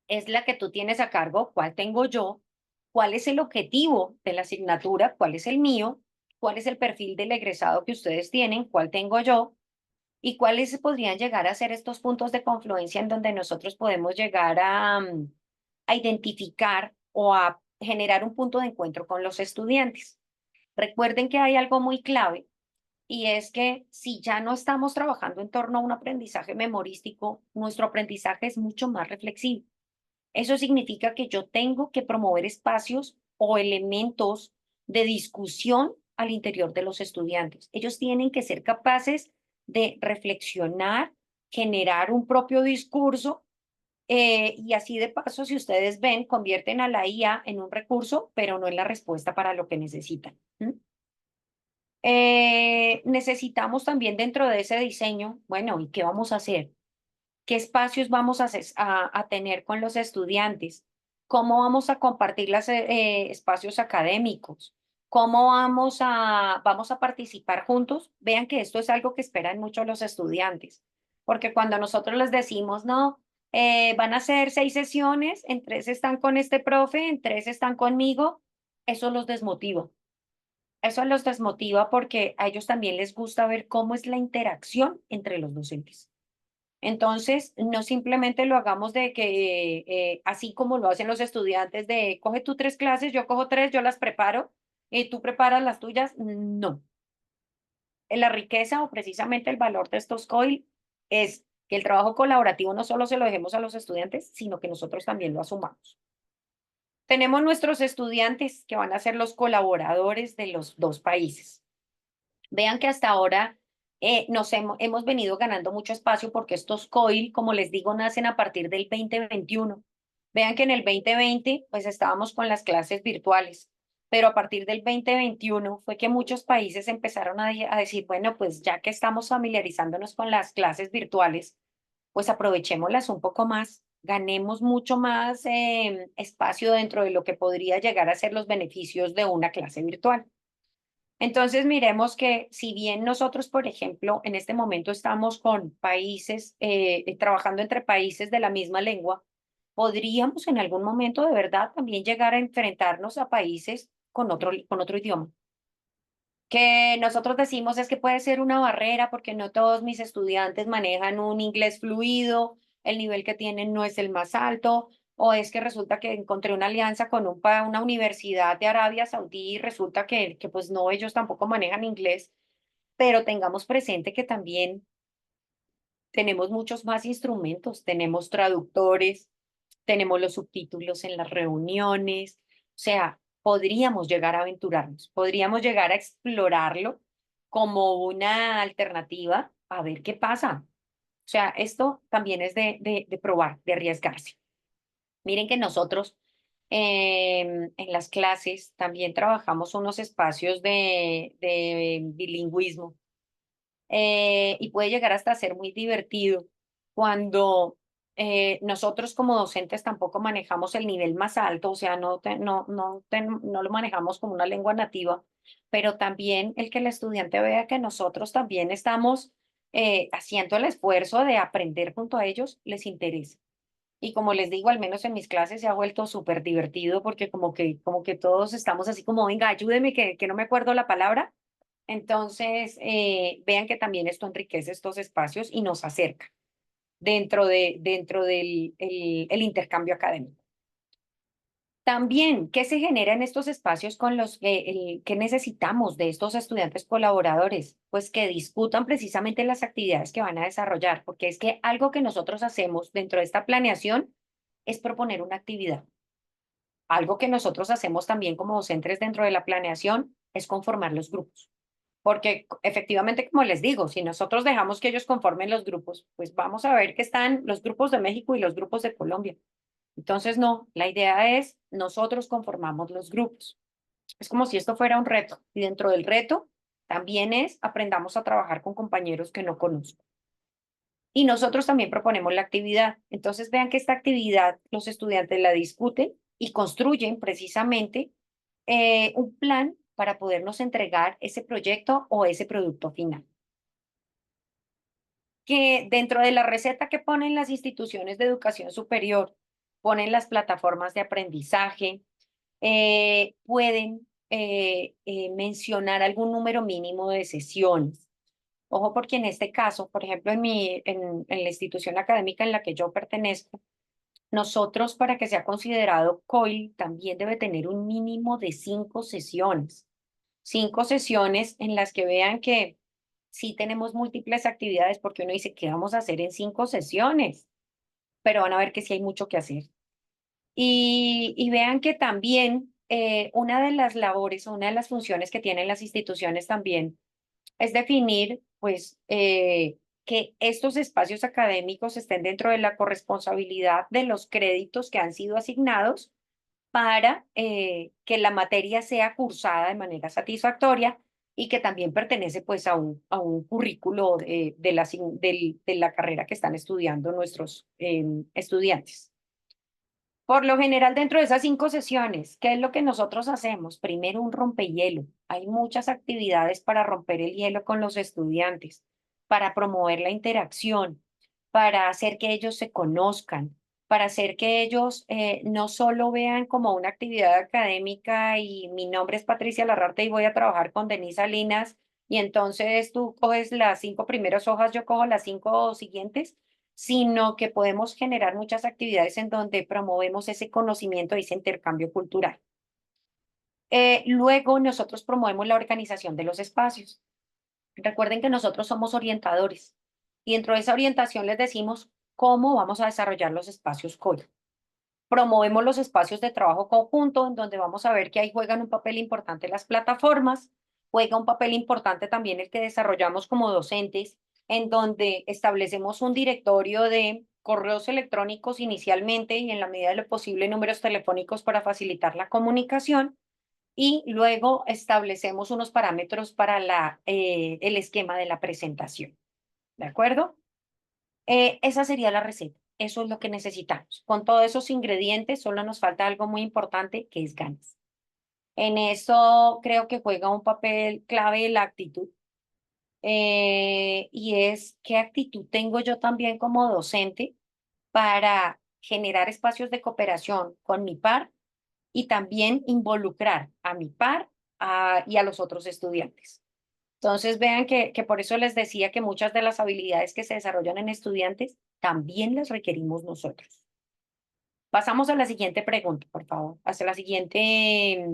es la que tú tienes a cargo? ¿Cuál tengo yo? ¿Cuál es el objetivo de la asignatura? ¿Cuál es el mío? ¿Cuál es el perfil del egresado que ustedes tienen? ¿Cuál tengo yo? ¿Y cuáles podrían llegar a ser estos puntos de confluencia en donde nosotros podemos llegar a identificar o a generar un punto de encuentro con los estudiantes? Recuerden que hay algo muy clave y es que si ya no estamos trabajando en torno a un aprendizaje memorístico, nuestro aprendizaje es mucho más reflexivo. Eso significa que yo tengo que promover espacios o elementos de discusión al interior de los estudiantes. Ellos tienen que ser capaces de reflexionar, generar un propio discurso y así de paso, si ustedes ven, convierten a la IA en un recurso, pero no en la respuesta para lo que necesitan. Necesitamos también dentro de ese diseño, bueno, ¿y qué vamos a hacer? ¿Qué espacios vamos a tener con los estudiantes? ¿Cómo vamos a compartir los espacios académicos? ¿Cómo vamos a participar juntos? Vean que esto es algo que esperan mucho los estudiantes, porque cuando nosotros les decimos, no, van a ser 6 sesiones, en 3 están con este profe, en 3 están conmigo, eso los desmotiva. Eso los desmotiva porque a ellos también les gusta ver cómo es la interacción entre los docentes. Entonces, no simplemente lo hagamos de que, así como lo hacen los estudiantes, de coge tú 3 clases, yo cojo 3, yo las preparo, y tú preparas las tuyas. No. La riqueza o precisamente el valor de estos COIL es que el trabajo colaborativo no solo se lo dejemos a los estudiantes, sino que nosotros también lo asumamos. Tenemos nuestros estudiantes que van a ser los colaboradores de los 2 países. Vean que hasta ahora hemos venido ganando mucho espacio porque estos COIL, como les digo, nacen a partir del 2021. Vean que en el 2020, pues estábamos con las clases virtuales, pero a partir del 2021 fue que muchos países empezaron a decir, bueno, pues ya que estamos familiarizándonos con las clases virtuales, pues aprovechémoslas un poco más, ganemos mucho más espacio dentro de lo que podría llegar a ser los beneficios de una clase virtual. Entonces, miremos que si bien nosotros, por ejemplo, en este momento estamos con países, trabajando entre países de la misma lengua, podríamos en algún momento de verdad también llegar a enfrentarnos a países con otro idioma. Que nosotros decimos es que puede ser una barrera porque no todos mis estudiantes manejan un inglés fluido el nivel que tienen no es el más alto, o es que resulta que encontré una alianza con una universidad de Arabia Saudí y resulta que pues no, ellos tampoco manejan inglés, pero tengamos presente que también tenemos muchos más instrumentos, tenemos traductores, tenemos los subtítulos en las reuniones, o sea, podríamos llegar a aventurarnos, podríamos llegar a explorarlo como una alternativa a ver qué pasa. O sea, esto también es de probar, de arriesgarse. Miren que nosotros en las clases también trabajamos unos espacios de bilingüismo y puede llegar hasta ser muy divertido cuando nosotros como docentes tampoco manejamos el nivel más alto, o sea, no lo manejamos como una lengua nativa, pero también el que el estudiante vea que nosotros también estamos haciendo el esfuerzo de aprender junto a ellos, les interesa. Y como les digo, al menos en mis clases se ha vuelto súper divertido porque como que todos estamos así como, venga, ayúdeme que no me acuerdo la palabra. Entonces, vean que también esto enriquece estos espacios y nos acerca dentro del el intercambio académico. También, ¿qué se genera en estos espacios con los que necesitamos de estos estudiantes colaboradores? Pues que discutan precisamente las actividades que van a desarrollar, porque es que algo que nosotros hacemos dentro de esta planeación es proponer una actividad. Algo que nosotros hacemos también como docentes dentro de la planeación es conformar los grupos. Porque efectivamente, como les digo, si nosotros dejamos que ellos conformen los grupos, pues vamos a ver que están los grupos de México y los grupos de Colombia. Entonces, no, la idea es nosotros conformamos los grupos. Es como si esto fuera un reto. Y dentro del reto también es aprendamos a trabajar con compañeros que no conozco. Y nosotros también proponemos la actividad. Entonces, vean que esta actividad los estudiantes la discuten y construyen precisamente un plan para podernos entregar ese proyecto o ese producto final. Que dentro de la receta que ponen las instituciones de educación superior, ponen las plataformas de aprendizaje, pueden mencionar algún número mínimo de sesiones. Ojo, porque en este caso, por ejemplo, en la institución académica en la que yo pertenezco, nosotros para que sea considerado COIL también debe tener un mínimo de 5 sesiones. 5 sesiones en las que vean que sí tenemos múltiples actividades, porque uno dice, ¿qué vamos a hacer en 5 sesiones? Pero van a ver que sí hay mucho que hacer. Y vean que también una de las labores o una de las funciones que tienen las instituciones también es definir, pues, que estos espacios académicos estén dentro de la corresponsabilidad de los créditos que han sido asignados para que la materia sea cursada de manera satisfactoria y que también pertenece pues a un currículo de la carrera que están estudiando nuestros estudiantes. Por lo general, dentro de esas 5 sesiones, ¿qué es lo que nosotros hacemos? Primero, un rompehielo. Hay muchas actividades para romper el hielo con los estudiantes, para promover la interacción, para hacer que ellos se conozcan, para hacer que ellos no solo vean como una actividad académica y mi nombre es Patricia Larrarte y voy a trabajar con Denise Salinas y entonces tú coges las 5 primeras hojas, yo cojo las 5 siguientes, sino que podemos generar muchas actividades en donde promovemos ese conocimiento y ese intercambio cultural. Luego nosotros promovemos la organización de los espacios. Recuerden que nosotros somos orientadores y dentro de esa orientación les decimos cómo vamos a desarrollar los espacios COI. Promovemos los espacios de trabajo conjunto, en donde vamos a ver que ahí juegan un papel importante las plataformas, juega un papel importante también el que desarrollamos como docentes, en donde establecemos un directorio de correos electrónicos inicialmente y en la medida de lo posible números telefónicos para facilitar la comunicación y luego establecemos unos parámetros para el esquema de la presentación. ¿De acuerdo? Esa sería la receta. Eso es lo que necesitamos. Con todos esos ingredientes, solo nos falta algo muy importante, que es ganas. En eso creo que juega un papel clave la actitud. Y es qué actitud tengo yo también como docente para generar espacios de cooperación con mi par y también involucrar a mi par y a los otros estudiantes. Entonces vean que por eso les decía que muchas de las habilidades que se desarrollan en estudiantes también las requerimos nosotros. Pasamos a la siguiente pregunta, por favor. Hasta la siguiente,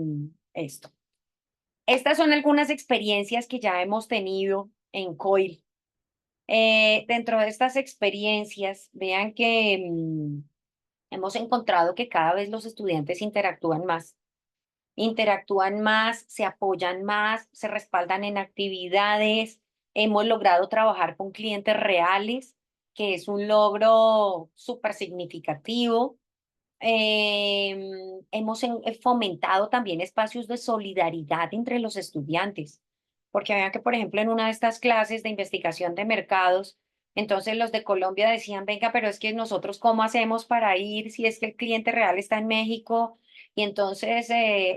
esto. Estas son algunas experiencias que ya hemos tenido en COIL. Dentro de estas experiencias, vean que hemos encontrado que cada vez los estudiantes interactúan más, se apoyan más, se respaldan en actividades. Hemos logrado trabajar con clientes reales, que es un logro súper significativo. Hemos fomentado también espacios de solidaridad entre los estudiantes, porque vean que, por ejemplo, en una de estas clases de investigación de mercados, entonces los de Colombia decían, venga, pero es que nosotros cómo hacemos para ir si es que el cliente real está en México. Y entonces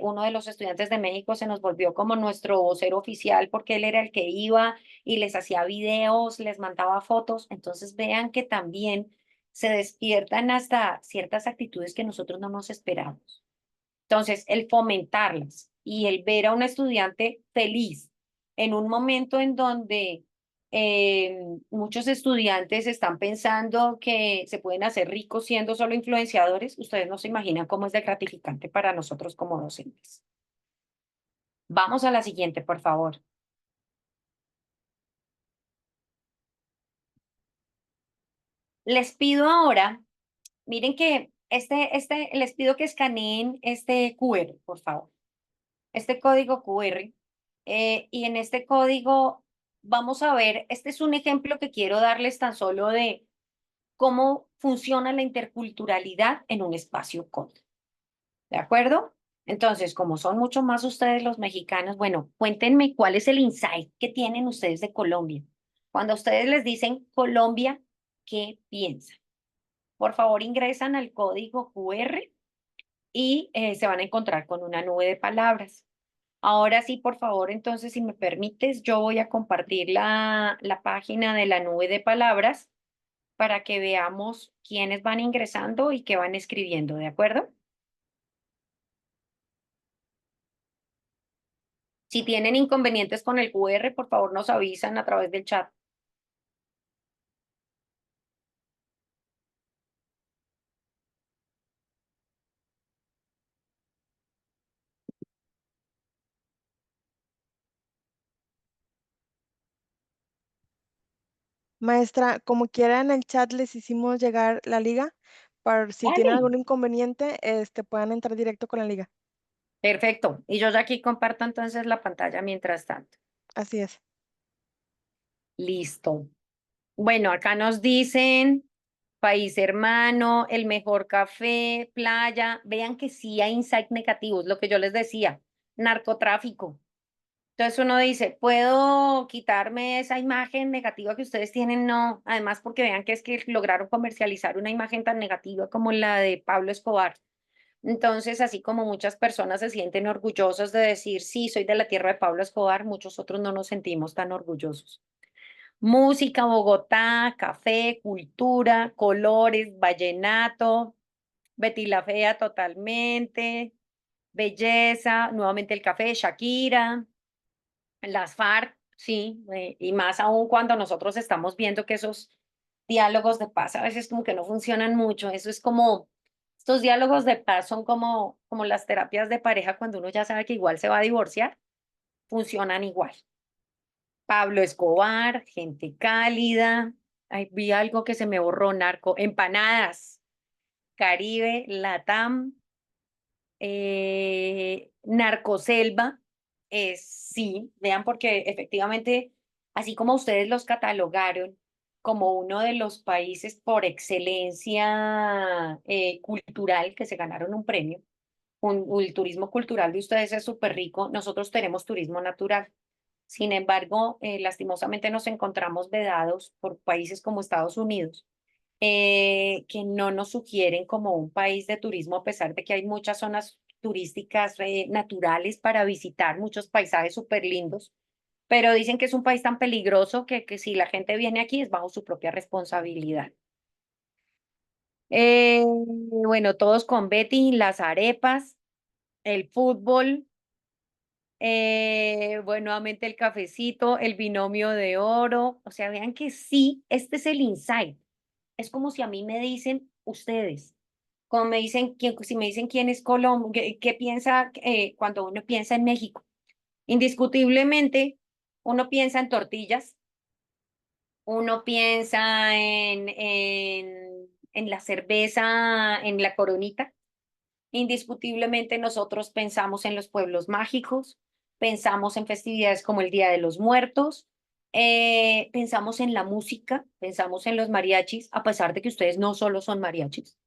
uno de los estudiantes de México se nos volvió como nuestro vocero oficial porque él era el que iba y les hacía videos, les mandaba fotos. Entonces vean que también se despiertan hasta ciertas actitudes que nosotros no nos esperamos. Entonces, el fomentarlas y el ver a un estudiante feliz en un momento en donde muchos estudiantes están pensando que se pueden hacer ricos siendo solo influenciadores, ustedes no se imaginan cómo es de gratificante para nosotros como docentes. Vamos a la siguiente, por favor. Les pido ahora, miren que les pido que escaneen este QR, por favor. Este código QR. Y en este código vamos a ver, este es un ejemplo que quiero darles tan solo de cómo funciona la interculturalidad en un espacio COD. ¿De acuerdo? Entonces, como son mucho más ustedes los mexicanos, bueno, cuéntenme cuál es el insight que tienen ustedes de Colombia. Cuando ustedes les dicen Colombia, ¿qué piensan? Por favor, ingresan al código QR y se van a encontrar con una nube de palabras. Ahora sí, por favor, entonces, si me permites, yo voy a compartir la página de la nube de palabras para que veamos quiénes van ingresando y qué van escribiendo, ¿de acuerdo? Si tienen inconvenientes con el QR, por favor, nos avisan a través del chat. Maestra, como quiera en el chat les hicimos llegar la liga para si tienen Vale. algún inconveniente, puedan entrar directo con la liga. Perfecto. Y yo ya aquí comparto entonces la pantalla mientras tanto. Así es. Listo. Bueno, acá nos dicen país hermano, el mejor café, playa. Vean que sí hay insights negativos, lo que yo les decía, narcotráfico. Entonces uno dice, ¿puedo quitarme esa imagen negativa que ustedes tienen? No, además porque vean que es que lograron comercializar una imagen tan negativa como la de Pablo Escobar. Entonces, así como muchas personas se sienten orgullosos de decir, sí, soy de la tierra de Pablo Escobar, muchos otros no nos sentimos tan orgullosos. Música, Bogotá, café, cultura, colores, vallenato, Betty la Fea totalmente, belleza, nuevamente el café, Shakira, las FARC, sí, y más aún cuando nosotros estamos viendo que esos diálogos de paz a veces como que no funcionan mucho. Eso es como, estos diálogos de paz son como las terapias de pareja cuando uno ya sabe que igual se va a divorciar, funcionan igual. Pablo Escobar, gente cálida. Ay, vi algo que se me borró, empanadas, Caribe, Latam, Narcoselva, sí, vean, porque efectivamente, así como ustedes los catalogaron como uno de los países por excelencia cultural que se ganaron un premio, el turismo cultural de ustedes es súper rico, nosotros tenemos turismo natural. Sin embargo, lastimosamente nos encontramos vedados por países como Estados Unidos, que no nos sugieren como un país de turismo, a pesar de que hay muchas zonas turísticas naturales para visitar, muchos paisajes súper lindos, pero dicen que es un país tan peligroso que si la gente viene aquí es bajo su propia responsabilidad. Bueno, todos con Betty, las arepas, el fútbol, Bueno, nuevamente el cafecito, el binomio de oro. O sea, vean que sí, este es el insight. Es como si a mí me dicen ustedes, como me dicen, si me dicen quién es Colombia, qué piensa cuando uno piensa en México. Indiscutiblemente, uno piensa en tortillas, uno piensa en la cerveza, en la Coronita. Indiscutiblemente nosotros pensamos en los pueblos mágicos, pensamos en festividades como el Día de los Muertos, pensamos en la música, pensamos en los mariachis, a pesar de que ustedes no solo son mariachis.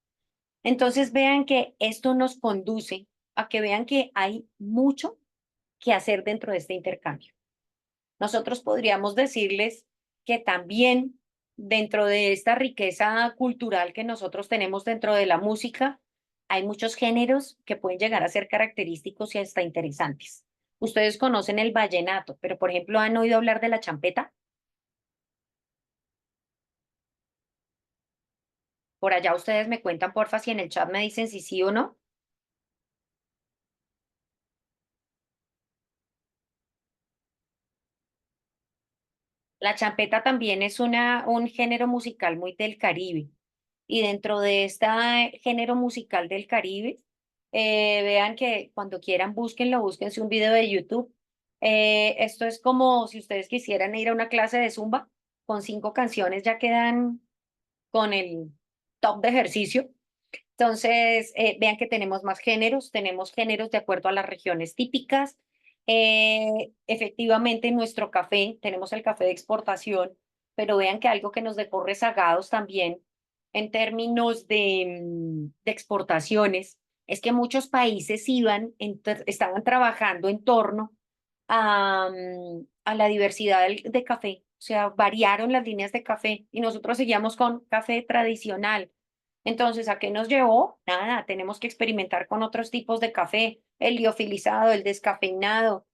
Entonces vean que esto nos conduce a que vean que hay mucho que hacer dentro de este intercambio. Nosotros podríamos decirles que también dentro de esta riqueza cultural que nosotros tenemos dentro de la música, hay muchos géneros que pueden llegar a ser característicos y hasta interesantes. Ustedes conocen el vallenato, pero por ejemplo, ¿han oído hablar de la champeta? Por allá ustedes me cuentan, porfa, si en el chat me dicen si sí o no. La champeta también es un género musical muy del Caribe. Y dentro de este género musical del Caribe, vean que cuando quieran búsquenlo, búsquense un video de YouTube. Esto es como si ustedes quisieran ir a una clase de Zumba, con 5 canciones ya quedan con el top de ejercicio. Entonces, vean que tenemos géneros de acuerdo a las regiones típicas. Efectivamente, nuestro café, tenemos el café de exportación, pero vean que algo que nos dejó rezagados también en términos de exportaciones es que muchos países estaban trabajando en torno a la diversidad de café, o sea, variaron las líneas de café y nosotros seguíamos con café tradicional. Entonces, ¿a qué nos llevó? Nada, tenemos que experimentar con otros tipos de café, el liofilizado, el descafeinado.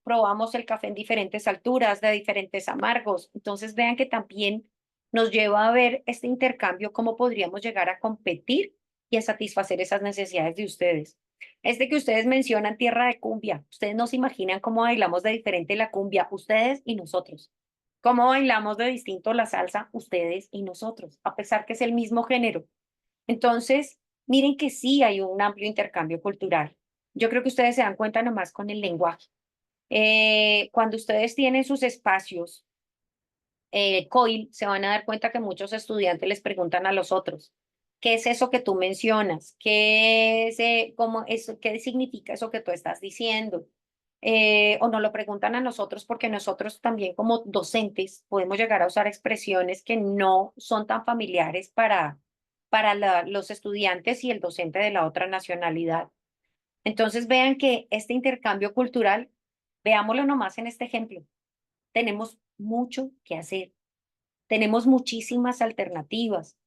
Probamos el café en diferentes alturas, de diferentes amargos. Entonces, vean que también nos lleva a ver este intercambio, cómo podríamos llegar a competir y a satisfacer esas necesidades de ustedes. Este que ustedes mencionan, tierra de cumbia, ustedes no se imaginan cómo bailamos de diferente la cumbia, ustedes y nosotros. Cómo bailamos de distinto la salsa, ustedes y nosotros, a pesar que es el mismo género. Entonces, miren que sí hay un amplio intercambio cultural. Yo creo que ustedes se dan cuenta nomás con el lenguaje. Cuando ustedes tienen sus espacios, COIL, se van a dar cuenta que muchos estudiantes les preguntan a los otros, ¿qué es eso que tú mencionas? ¿Qué es, qué significa eso que tú estás diciendo? O nos lo preguntan a nosotros porque nosotros también como docentes podemos llegar a usar expresiones que no son tan familiares para los estudiantes y el docente de la otra nacionalidad. Entonces vean que este intercambio cultural, veámoslo nomás en este ejemplo, tenemos mucho que hacer, tenemos muchísimas alternativas.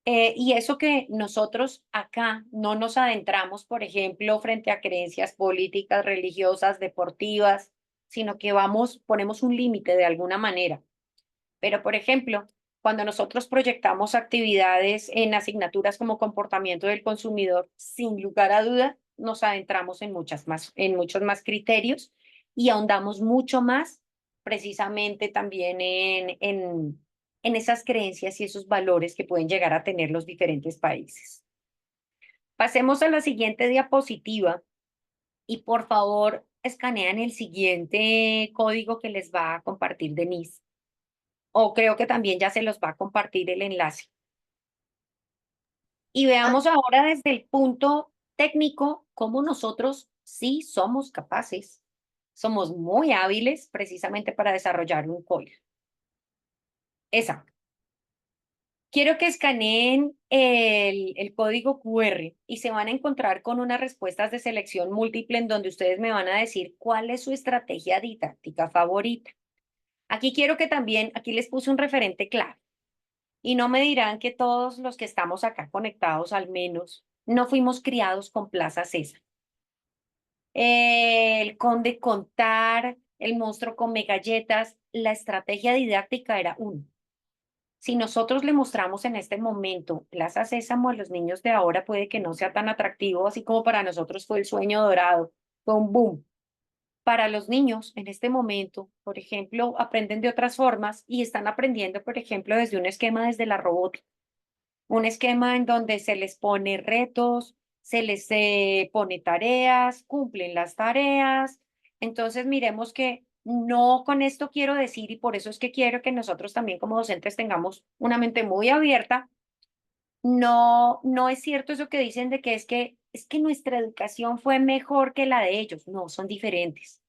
Y eso que nosotros acá no nos adentramos, por ejemplo, frente a creencias políticas, religiosas, deportivas, sino que ponemos un límite de alguna manera. Pero, por ejemplo, cuando nosotros proyectamos actividades en asignaturas como comportamiento del consumidor, sin lugar a duda, nos adentramos en muchos más criterios y ahondamos mucho más precisamente también en esas creencias y esos valores que pueden llegar a tener los diferentes países. Pasemos a la siguiente diapositiva y por favor escanean el siguiente código que les va a compartir Denise. O creo que también ya se los va a compartir el enlace. Y Ah, veamos ahora desde el punto técnico cómo nosotros sí somos capaces, somos muy hábiles precisamente para desarrollar un código. Exacto. Quiero que escaneen el código QR y se van a encontrar con unas respuestas de selección múltiple en donde ustedes me van a decir cuál es su estrategia didáctica favorita. Aquí quiero que también, aquí les puse un referente clave. Y no me dirán que todos los que estamos acá conectados al menos no fuimos criados con Plaza César. El Conde Contar, el monstruo come galletas, la estrategia didáctica era uno. Si nosotros le mostramos en este momento Plaza Sésamo a los niños de ahora, puede que no sea tan atractivo, así como para nosotros fue el sueño dorado, fue un boom. para los niños en este momento, por ejemplo, aprenden de otras formas y están aprendiendo, por ejemplo, desde un esquema desde la robótica, un esquema en donde se les pone retos, se les pone tareas, cumplen las tareas. Entonces, miremos que no con esto quiero decir, y por eso es que quiero que nosotros también como docentes tengamos una mente muy abierta. No, no es cierto eso que dicen de que es que nuestra educación fue mejor que la de ellos. No, son diferentes.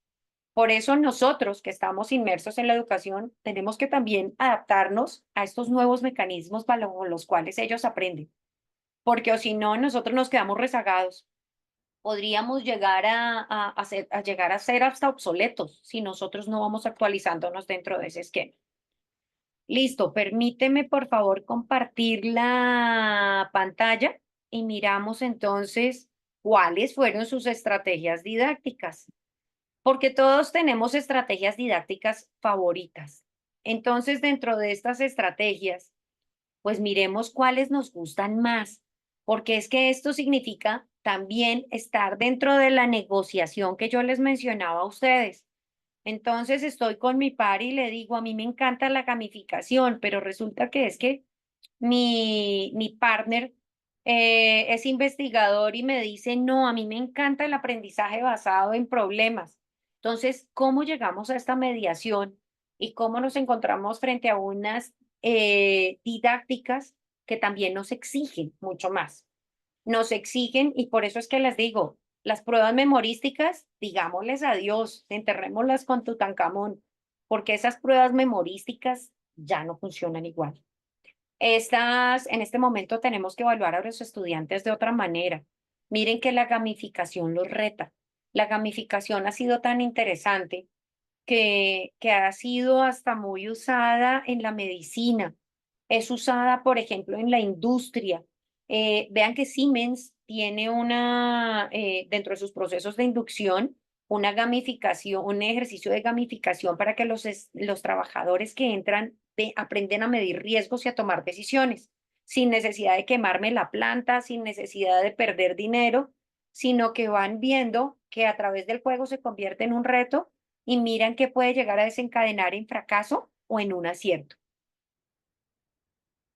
Por eso nosotros que estamos inmersos en la educación tenemos que también adaptarnos a estos nuevos mecanismos bajo los cuales ellos aprenden, porque o si no, nosotros nos quedamos rezagados. Podríamos llegar a llegar a ser hasta obsoletos si nosotros no vamos actualizándonos dentro de ese esquema. Listo, permíteme por favor compartir la pantalla y miramos entonces cuáles fueron sus estrategias didácticas, porque todos tenemos estrategias didácticas favoritas. Entonces, dentro de estas estrategias, pues miremos cuáles nos gustan más, porque es que esto significa también estar dentro de la negociación que yo les mencionaba a ustedes. Entonces estoy con mi par y le digo, a mí me encanta la gamificación, pero resulta que es que mi partner es investigador y me dice, no, a mí me encanta el aprendizaje basado en problemas. Entonces, ¿cómo llegamos a esta mediación y cómo nos encontramos frente a unas didácticas que también nos exigen mucho más? Nos exigen y por eso es que les digo, las pruebas memorísticas, digámosles adiós, enterrémoslas con Tutankamón, porque esas pruebas memorísticas ya no funcionan igual. En este momento tenemos que evaluar a los estudiantes de otra manera. Miren que la gamificación los reta. La gamificación ha sido tan interesante que ha sido hasta muy usada en la medicina. Es usada, por ejemplo, en la industria. Vean que Siemens tiene dentro de sus procesos de inducción, una gamificación, un ejercicio de gamificación para que los trabajadores que entran aprenden a medir riesgos y a tomar decisiones, sin necesidad de quemarme la planta, sin necesidad de perder dinero, sino que van viendo que a través del juego se convierte en un reto y miran qué puede llegar a desencadenar en fracaso o en un acierto.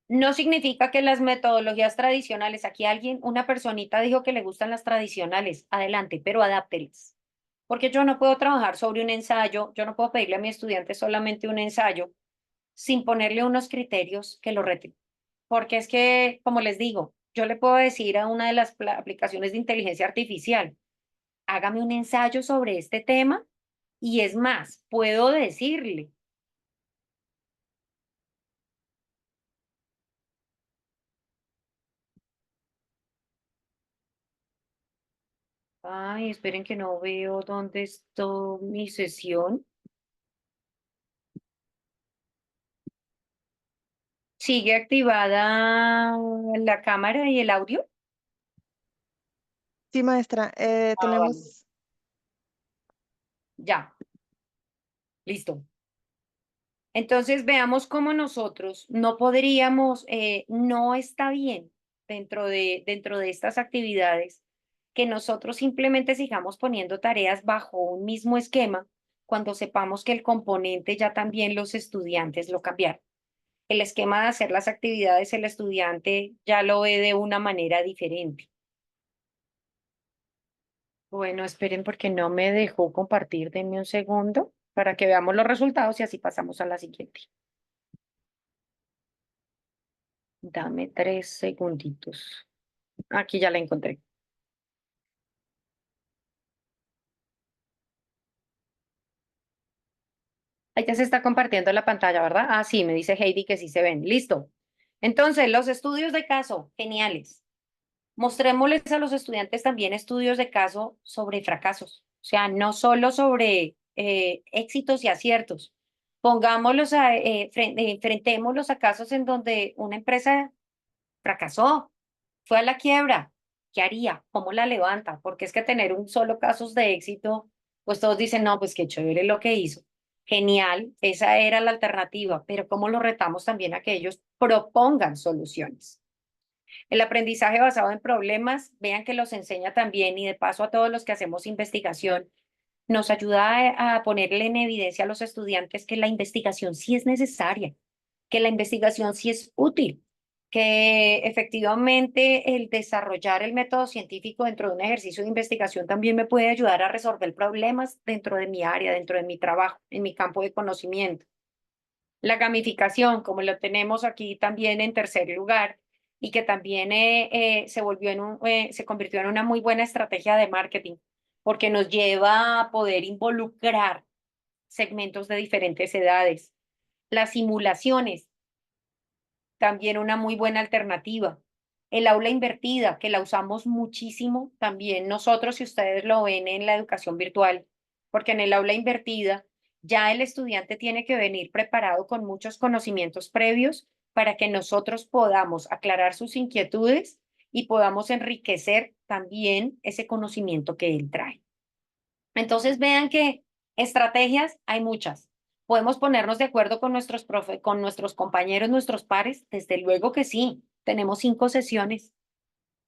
No significa que las metodologías tradicionales, aquí alguien, una personita dijo que le gustan las tradicionales, adelante, pero adáptelas. Porque yo no puedo trabajar sobre un ensayo, yo no puedo pedirle a mi estudiante solamente un ensayo sin ponerle unos criterios que lo reten. Porque es que, como les digo, yo le puedo decir a una de las aplicaciones de inteligencia artificial, hágame un ensayo sobre este tema y es más, puedo decirle, ay, esperen que no veo dónde está mi sesión. ¿Sigue activada la cámara y el audio? Sí, maestra, Ah, vale. tenemos, Ya, listo. Entonces veamos cómo nosotros no podríamos, no está bien dentro de estas actividades que nosotros simplemente sigamos poniendo tareas bajo un mismo esquema cuando sepamos que el componente ya también los estudiantes lo cambiaron. El esquema de hacer las actividades, el estudiante ya lo ve de una manera diferente. Bueno, esperen porque no me dejó compartir. Denme un segundo para que veamos los resultados y así pasamos a la siguiente. Dame 3 segunditos. Aquí ya la encontré. Ahí ya se está compartiendo la pantalla, ¿verdad? Ah, sí, me dice Heidi que sí se ven. Listo. Entonces, los estudios de caso, geniales. Mostrémosles a los estudiantes también estudios de caso sobre fracasos, o sea, no solo sobre éxitos y aciertos. Enfrentémoslos a casos en donde una empresa fracasó, fue a la quiebra. ¿Qué haría? ¿Cómo la levanta? Porque es que tener un solo casos de éxito, pues todos dicen, no, pues qué chévere lo que hizo. Genial, esa era la alternativa, pero ¿cómo lo retamos también a que ellos propongan soluciones? El aprendizaje basado en problemas, vean que los enseña también y de paso a todos los que hacemos investigación, nos ayuda a ponerle en evidencia a los estudiantes que la investigación sí es necesaria, que la investigación sí es útil, que efectivamente el desarrollar el método científico dentro de un ejercicio de investigación también me puede ayudar a resolver problemas dentro de mi área, dentro de mi trabajo, en mi campo de conocimiento. La gamificación, como lo tenemos aquí también en tercer lugar, y que también se convirtió en una muy buena estrategia de marketing, porque nos lleva a poder involucrar segmentos de diferentes edades. Las simulaciones, también una muy buena alternativa. El aula invertida, que la usamos muchísimo también nosotros, si ustedes lo ven en la educación virtual, porque en el aula invertida ya el estudiante tiene que venir preparado con muchos conocimientos previos para que nosotros podamos aclarar sus inquietudes y podamos enriquecer también ese conocimiento que él trae. Entonces vean que estrategias hay muchas. ¿Podemos ponernos de acuerdo con con nuestros compañeros, nuestros pares? Desde luego que sí. Tenemos 5 sesiones.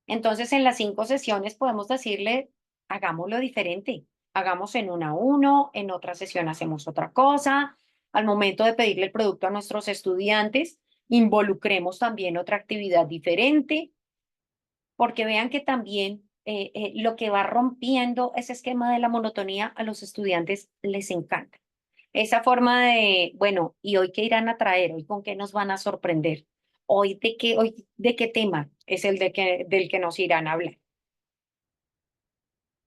Entonces, en las 5 sesiones podemos decirle, hagámoslo diferente. Hagamos en una uno, en otra sesión hacemos otra cosa. Al momento de pedirle el producto a nuestros estudiantes, involucremos también otra actividad diferente, porque vean que también lo que va rompiendo ese esquema de la monotonía a los estudiantes les encanta. Esa forma de, bueno, ¿y hoy qué irán a traer? ¿Hoy con qué nos van a sorprender? Hoy de qué tema es del que nos irán a hablar?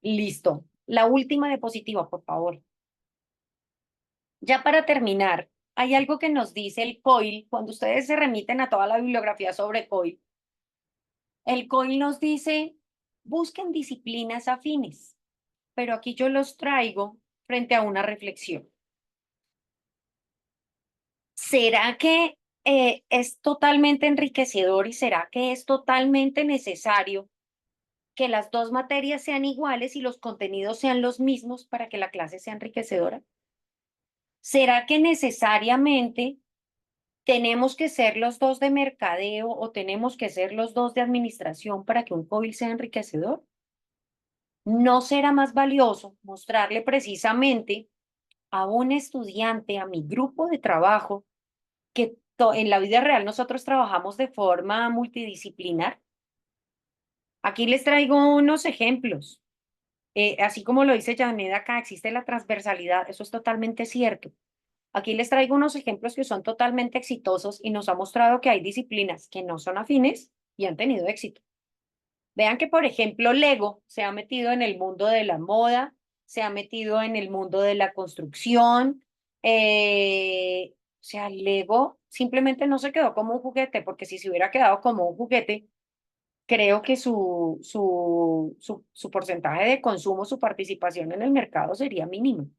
Listo. La última diapositiva, por favor. Ya para terminar, hay algo que nos dice el COIL, cuando ustedes se remiten a toda la bibliografía sobre COIL. El COIL nos dice, busquen disciplinas afines, pero aquí yo los traigo frente a una reflexión. ¿Será que es totalmente enriquecedor y será que es totalmente necesario que las dos materias sean iguales y los contenidos sean los mismos para que la clase sea enriquecedora? ¿Será que necesariamente tenemos que ser los dos de mercadeo o tenemos que ser los dos de administración para que un COIL sea enriquecedor? ¿No será más valioso mostrarle precisamente a un estudiante, a mi grupo de trabajo, que en la vida real nosotros trabajamos de forma multidisciplinar? Aquí les traigo unos ejemplos. Así como lo dice Janet acá, existe la transversalidad, eso es totalmente cierto. Aquí les traigo unos ejemplos que son totalmente exitosos y nos ha mostrado que hay disciplinas que no son afines y han tenido éxito. Vean que, por ejemplo, Lego se ha metido en el mundo de la moda, se ha metido en el mundo de la construcción. O sea, Lego simplemente no se quedó como un juguete, porque si se hubiera quedado como un juguete, creo que su porcentaje de consumo, su participación en el mercado sería mínimo.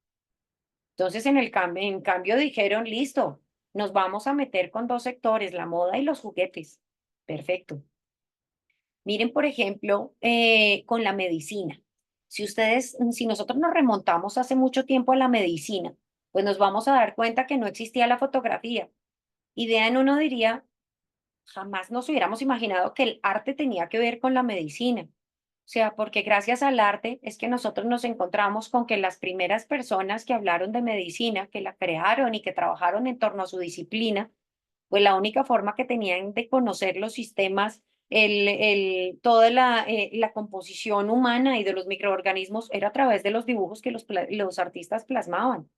Entonces, en cambio, dijeron, listo, nos vamos a meter con dos sectores, la moda y los juguetes. Perfecto. Miren, por ejemplo, con la medicina. Si nosotros nos remontamos hace mucho tiempo a la medicina, pues nos vamos a dar cuenta que no existía la fotografía. Y vean, uno diría, jamás nos hubiéramos imaginado que el arte tenía que ver con la medicina. O sea, porque gracias al arte es que nosotros nos encontramos con que las primeras personas que hablaron de medicina, que la crearon y que trabajaron en torno a su disciplina, pues la única forma que tenían de conocer los sistemas, toda la composición humana y de los microorganismos era a través de los dibujos que los artistas plasmaban.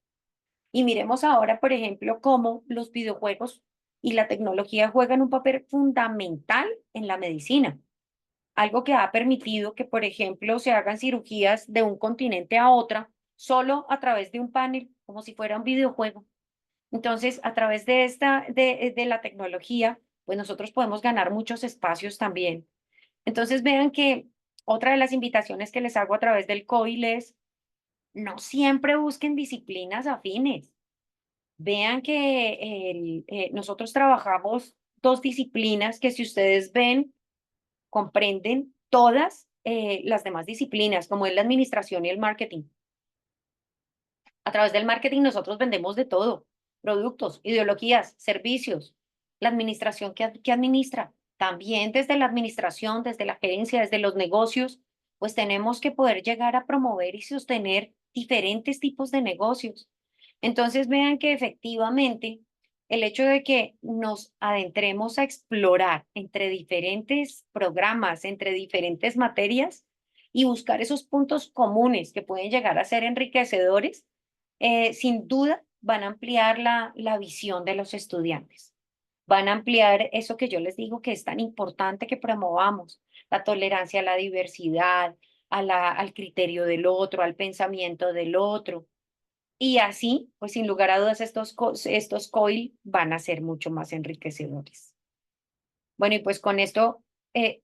Y miremos ahora, por ejemplo, cómo los videojuegos y la tecnología juegan un papel fundamental en la medicina. Algo que ha permitido que, por ejemplo, se hagan cirugías de un continente a otra solo a través de un panel, como si fuera un videojuego. Entonces, a través de la tecnología, pues nosotros podemos ganar muchos espacios también. Entonces, vean que otra de las invitaciones que les hago a través del COIL es, no siempre busquen disciplinas afines. Vean que nosotros trabajamos dos disciplinas que si ustedes ven, comprenden todas las demás disciplinas, como es la administración y el marketing. A través del marketing nosotros vendemos de todo, productos, ideologías, servicios. La administración que administra, también desde la administración, desde la gerencia, desde los negocios, pues tenemos que poder llegar a promover y sostener diferentes tipos de negocios. Entonces vean que efectivamente el hecho de que nos adentremos a explorar entre diferentes programas, entre diferentes materias y buscar esos puntos comunes que pueden llegar a ser enriquecedores, sin duda van a ampliar la visión de los estudiantes. Van a ampliar eso que yo les digo que es tan importante que promovamos, la tolerancia a la diversidad, al criterio del otro, al pensamiento del otro. Y así, pues sin lugar a dudas, estos COIL van a ser mucho más enriquecedores. Bueno, y pues con esto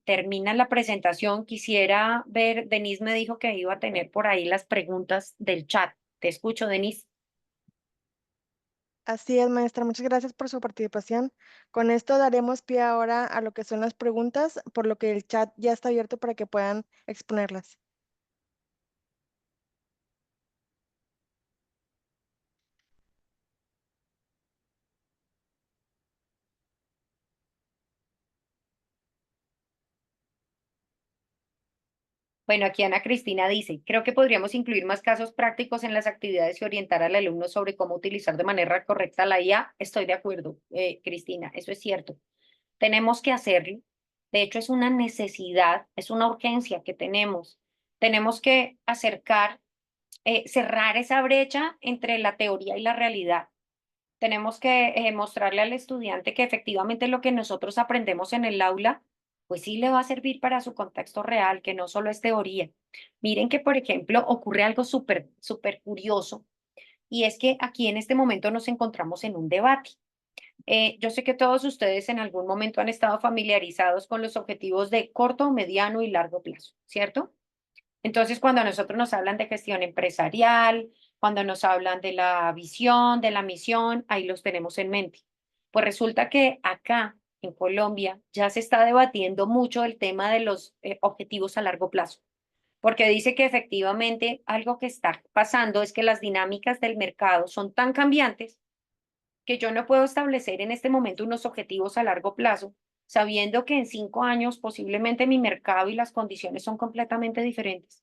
termina la presentación. Quisiera ver, Denise me dijo que iba a tener por ahí las preguntas del chat. Te escucho, Denise. Así es, maestra. Muchas gracias por su participación. Con esto daremos pie ahora a lo que son las preguntas, por lo que el chat ya está abierto para que puedan exponerlas. Bueno, aquí Ana Cristina dice, creo que podríamos incluir más casos prácticos en las actividades y orientar al alumno sobre cómo utilizar de manera correcta la IA. Estoy de acuerdo, Cristina, eso es cierto. Tenemos que hacerlo. De hecho, es una necesidad, es una urgencia que tenemos. Tenemos que acercar, cerrar esa brecha entre la teoría y la realidad. Tenemos que mostrarle al estudiante que efectivamente lo que nosotros aprendemos en el aula, pues sí le va a servir para su contexto real, que no solo es teoría. Miren que, por ejemplo, ocurre algo súper curioso, y es que aquí en este momento nos encontramos en un debate. Yo sé que todos ustedes en algún momento han estado familiarizados con los objetivos de corto, mediano y largo plazo, ¿cierto? Entonces, cuando a nosotros nos hablan de gestión empresarial, cuando nos hablan de la visión, de la misión, ahí los tenemos en mente. Pues resulta que acá, en Colombia, ya se está debatiendo mucho el tema de los objetivos a largo plazo, porque dice que efectivamente algo que está pasando es que las dinámicas del mercado son tan cambiantes que yo no puedo establecer en este momento unos objetivos a largo plazo, sabiendo que en 5 años posiblemente mi mercado y las condiciones son completamente diferentes.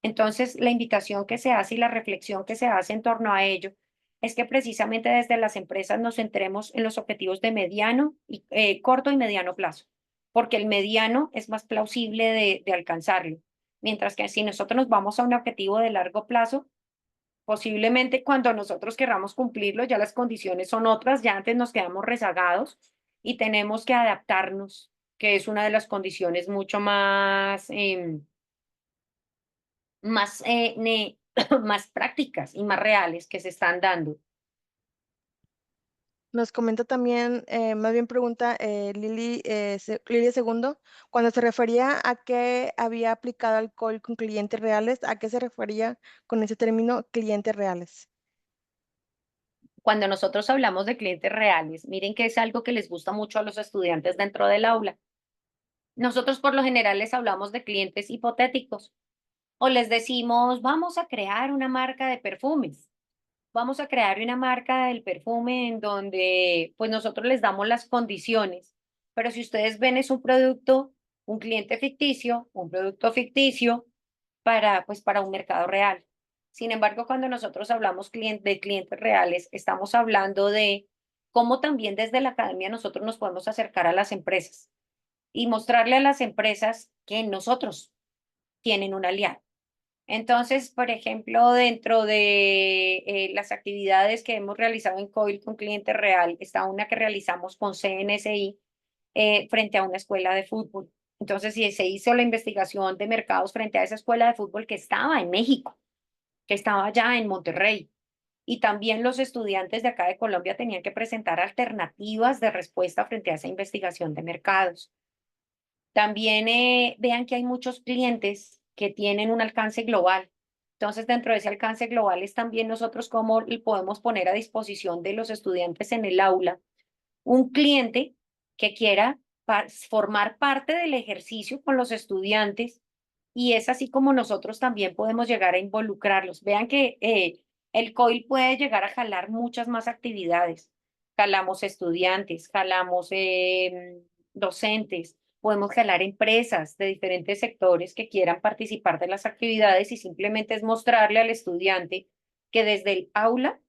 Entonces, la invitación que se hace y la reflexión que se hace en torno a ello es que precisamente desde las empresas nos centremos en los objetivos de mediano y corto y mediano plazo, porque el mediano es más plausible de alcanzarlo, mientras que si nosotros nos vamos a un objetivo de largo plazo, posiblemente cuando nosotros querramos cumplirlo, ya las condiciones son otras, ya antes nos quedamos rezagados y tenemos que adaptarnos, que es una de las condiciones mucho más más prácticas y más reales que se están dando. Nos comenta también, más bien pregunta Lilia Segundo, cuando se refería a que había aplicado alcohol con clientes reales, ¿a qué se refería con ese término clientes reales? Cuando nosotros hablamos de clientes reales, miren que es algo que les gusta mucho a los estudiantes dentro del aula. Nosotros por lo general les hablamos de clientes hipotéticos o les decimos, vamos a crear una marca de perfumes. Vamos a crear una marca del perfume en donde pues nosotros les damos las condiciones, pero si ustedes ven es un producto, un cliente ficticio, un producto ficticio para pues para un mercado real. Sin embargo, cuando nosotros hablamos de clientes reales, estamos hablando de cómo también desde la academia nosotros nos podemos acercar a las empresas y mostrarle a las empresas que nosotros tienen un aliado. Entonces, por ejemplo, dentro de las actividades que hemos realizado en COIL con cliente real, está una que realizamos con CNSI frente a una escuela de fútbol. Entonces, sí, se hizo la investigación de mercados frente a esa escuela de fútbol que estaba en México, que estaba allá en Monterrey. Y también los estudiantes de acá de Colombia tenían que presentar alternativas de respuesta frente a esa investigación de mercados. También vean que hay muchos clientes que tienen un alcance global. Entonces, dentro de ese alcance global es también nosotros cómo le podemos poner a disposición de los estudiantes en el aula un cliente que quiera formar parte del ejercicio con los estudiantes y es así como nosotros también podemos llegar a involucrarlos. Vean que el COIL puede llegar a jalar muchas más actividades. Jalamos estudiantes, jalamos docentes, podemos jalar empresas de diferentes sectores que quieran participar de las actividades y simplemente es mostrarle al estudiante que desde el aula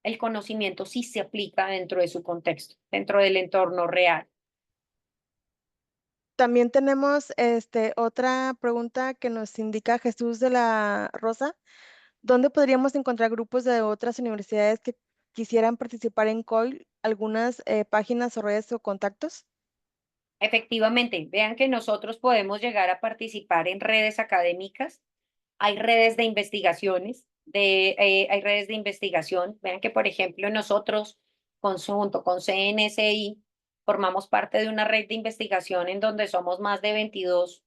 el conocimiento sí se aplica dentro de su contexto, dentro del entorno real. También tenemos otra pregunta que nos indica Jesús de la Rosa. ¿Dónde podríamos encontrar grupos de otras universidades que quisieran participar en COIL? ¿Algunas páginas o redes o contactos? Efectivamente, vean que nosotros podemos llegar a participar en redes académicas, hay redes de investigaciones, hay redes de investigación. Vean que, por ejemplo, nosotros, junto con CNSI, formamos parte de una red de investigación en donde somos más de 22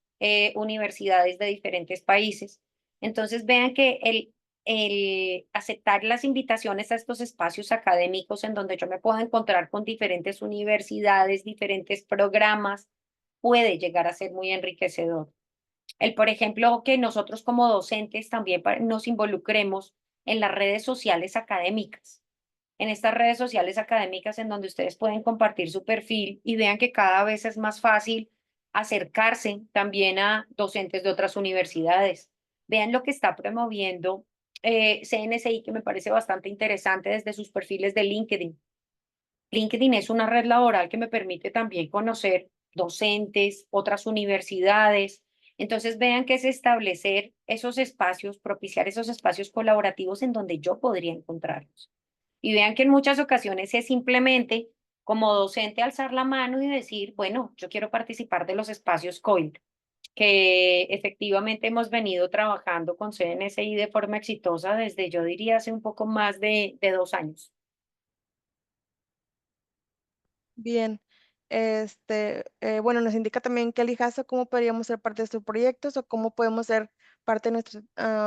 universidades de diferentes países. Entonces, vean que el aceptar las invitaciones a estos espacios académicos en donde yo me puedo encontrar con diferentes universidades, diferentes programas, puede llegar a ser muy enriquecedor. Por ejemplo, que nosotros como docentes también nos involucremos en las redes sociales académicas, en estas redes sociales académicas en donde ustedes pueden compartir su perfil y vean que cada vez es más fácil acercarse también a docentes de otras universidades. Vean lo que está promoviendo CNSI, que me parece bastante interesante desde sus perfiles de LinkedIn. LinkedIn es una red laboral que me permite también conocer docentes, otras universidades. Entonces vean que es establecer esos espacios, propiciar esos espacios colaborativos en donde yo podría encontrarlos. Y vean que en muchas ocasiones es simplemente como docente alzar la mano y decir, bueno, yo quiero participar de los espacios COIL, que efectivamente hemos venido trabajando con CNSI de forma exitosa desde, yo diría, hace un poco más de 2 años. Bien. Bueno, nos indica también que Lijazo, cómo podríamos ser parte de estos proyectos o cómo podemos ser parte de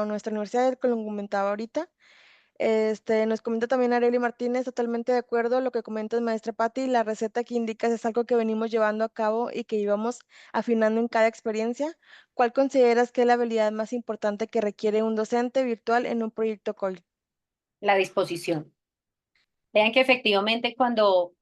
nuestra universidad, que lo comentaba ahorita. Nos comenta también Areli Martínez, totalmente de acuerdo, lo que comentas, maestra Patti, la receta que indicas es algo que venimos llevando a cabo y que íbamos afinando en cada experiencia. ¿Cuál consideras que es la habilidad más importante que requiere un docente virtual en un proyecto COIL? La disposición. Vean que efectivamente cuando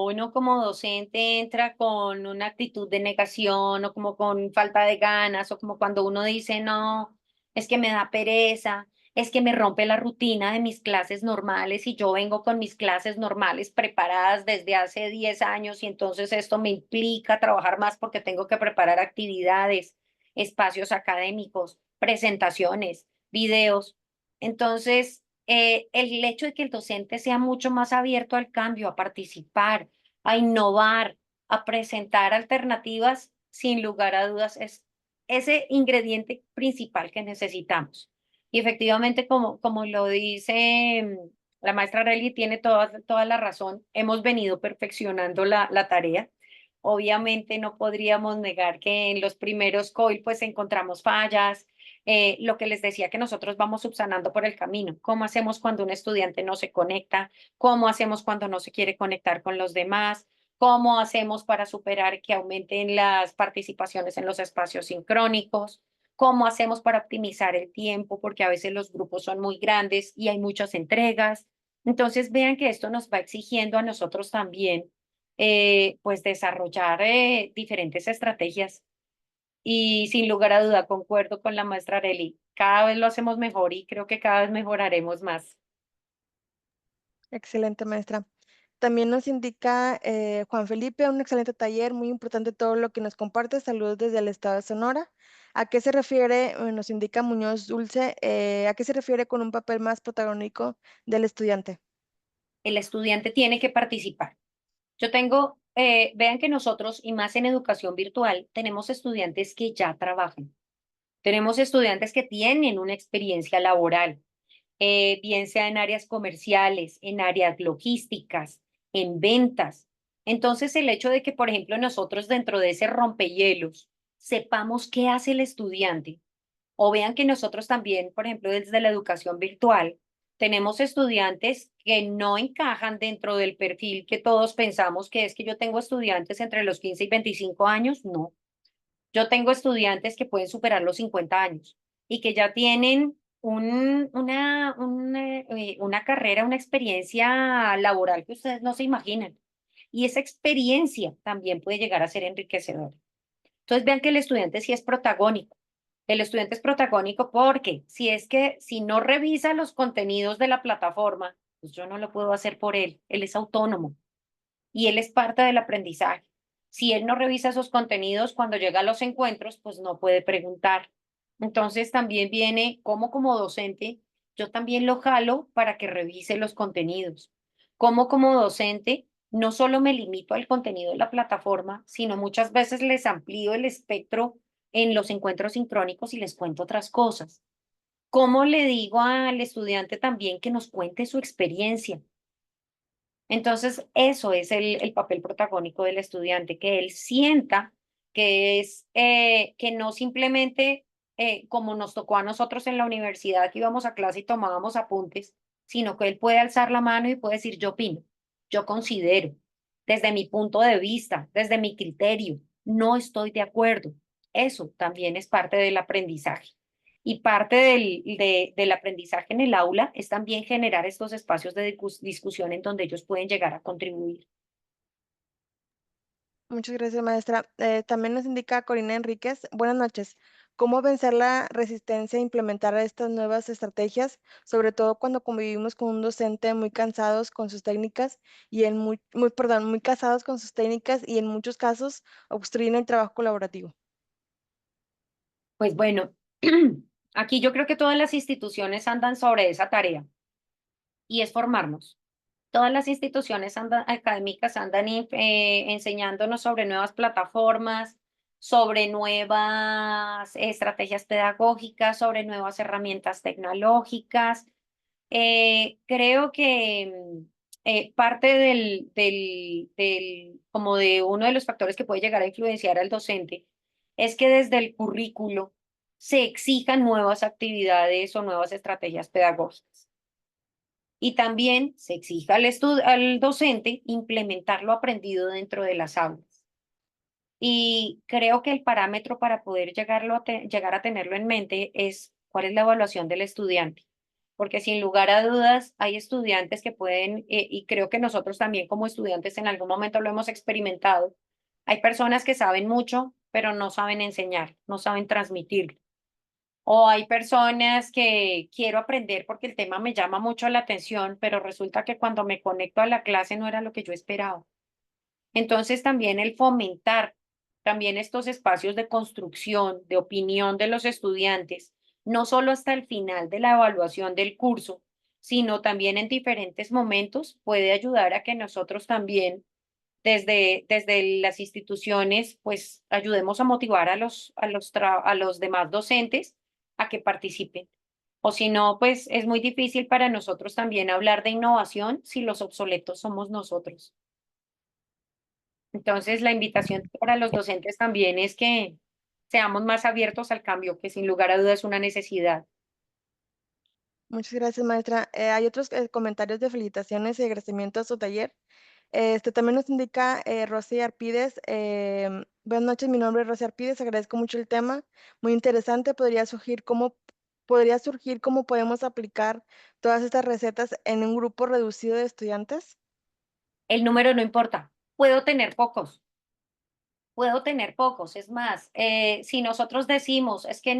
uno como docente entra con una actitud de negación o como con falta de ganas o como cuando uno dice, no, es que me da pereza, es que me rompe la rutina de mis clases normales y yo vengo con mis clases normales preparadas desde hace 10 años y entonces esto me implica trabajar más porque tengo que preparar actividades, espacios académicos, presentaciones, videos. Entonces, el hecho de que el docente sea mucho más abierto al cambio, a participar, a innovar, a presentar alternativas, sin lugar a dudas, es ese ingrediente principal que necesitamos. Y efectivamente, como lo dice la maestra Relly, tiene toda la razón, hemos venido perfeccionando la tarea. Obviamente no podríamos negar que en los primeros COIL pues encontramos fallas, lo que les decía que nosotros vamos subsanando por el camino. ¿Cómo hacemos cuando un estudiante no se conecta? ¿Cómo hacemos cuando no se quiere conectar con los demás? ¿Cómo hacemos para superar que aumenten las participaciones en los espacios sincrónicos? ¿Cómo hacemos para optimizar el tiempo? Porque a veces los grupos son muy grandes y hay muchas entregas. Entonces, vean que esto nos va exigiendo a nosotros también, pues, desarrollar diferentes estrategias y sin lugar a duda, concuerdo con la maestra Arely. Cada vez lo hacemos mejor y creo que cada vez mejoraremos más. Excelente, maestra. También nos indica Juan Felipe, un excelente taller, muy importante todo lo que nos comparte. Saludos desde el estado de Sonora. ¿A qué se refiere? Nos indica Muñoz Dulce, ¿a qué se refiere con un papel más protagónico del estudiante? El estudiante tiene que participar. Vean que nosotros, y más en educación virtual, tenemos estudiantes que ya trabajan. Tenemos estudiantes que tienen una experiencia laboral, bien sea en áreas comerciales, en áreas logísticas, en ventas. Entonces, el hecho de que, por ejemplo, nosotros dentro de ese rompehielos sepamos qué hace el estudiante, o vean que nosotros también, por ejemplo, desde la educación virtual, tenemos estudiantes que no encajan dentro del perfil que todos pensamos que es que yo tengo estudiantes entre los 15 y 25 años. No, yo tengo estudiantes que pueden superar los 50 años y que ya tienen una carrera, una experiencia laboral que ustedes no se imaginan. Y esa experiencia también puede llegar a ser enriquecedora. Entonces vean que el estudiante sí es protagónico. El estudiante es protagónico porque si no revisa los contenidos de la plataforma, pues yo no lo puedo hacer por él. Él es autónomo y él es parte del aprendizaje. Si él no revisa esos contenidos cuando llega a los encuentros, pues no puede preguntar. Entonces también viene como docente, yo también lo jalo para que revise los contenidos. Como docente, no solo me limito al contenido de la plataforma, sino muchas veces les amplío el espectro en los encuentros sincrónicos y les cuento otras cosas. ¿Cómo le digo al estudiante también que nos cuente su experiencia? Entonces, eso es el papel protagónico del estudiante, que él sienta que no simplemente como nos tocó a nosotros en la universidad, que íbamos a clase y tomábamos apuntes, sino que él puede alzar la mano y puede decir, yo opino, yo considero, desde mi punto de vista, desde mi criterio, no estoy de acuerdo. Eso también es parte del aprendizaje. Y parte del aprendizaje en el aula es también generar estos espacios de discusión en donde ellos pueden llegar a contribuir. Muchas gracias, maestra. También nos indica Corina Enríquez. Buenas noches. ¿Cómo vencer la resistencia a implementar estas nuevas estrategias, sobre todo cuando convivimos con un docente muy cansados con sus técnicas y muy casados con sus técnicas y en muchos casos obstruyen el trabajo colaborativo? Pues bueno, aquí yo creo que todas las instituciones andan sobre esa tarea y es formarnos. Todas las instituciones académicas andan enseñándonos sobre nuevas plataformas, sobre nuevas estrategias pedagógicas, sobre nuevas herramientas tecnológicas. Creo que parte como de uno de los factores que puede llegar a influenciar al docente es que desde el currículo se exijan nuevas actividades o nuevas estrategias pedagógicas. Y también se exija al docente implementar lo aprendido dentro de las aulas. Y creo que el parámetro para poder llegar a tenerlo en mente es cuál es la evaluación del estudiante. Porque sin lugar a dudas hay estudiantes que pueden, y creo que nosotros también como estudiantes en algún momento lo hemos experimentado, hay personas que saben mucho, pero no saben enseñar, no saben transmitir. O hay personas que quiero aprender porque el tema me llama mucho la atención, pero resulta que cuando me conecto a la clase no era lo que yo esperaba. Entonces también el fomentar también estos espacios de construcción, de opinión de los estudiantes, no solo hasta el final de la evaluación del curso, sino también en diferentes momentos, puede ayudar a que nosotros también desde las instituciones, pues ayudemos a motivar a los demás docentes a que participen. O si no, pues es muy difícil para nosotros también hablar de innovación si los obsoletos somos nosotros. Entonces, la invitación para los docentes también es que seamos más abiertos al cambio, que sin lugar a dudas es una necesidad. Muchas gracias, maestra. Hay otros comentarios de felicitaciones y agradecimiento a su taller. También nos indica Rosy Arpides. Buenas noches, mi nombre es Rosy Arpides. Agradezco mucho el tema. Muy interesante. Podría surgir cómo podemos aplicar todas estas recetas en un grupo reducido de estudiantes. El número no importa. Puedo tener pocos. Es más, si nosotros decimos, es que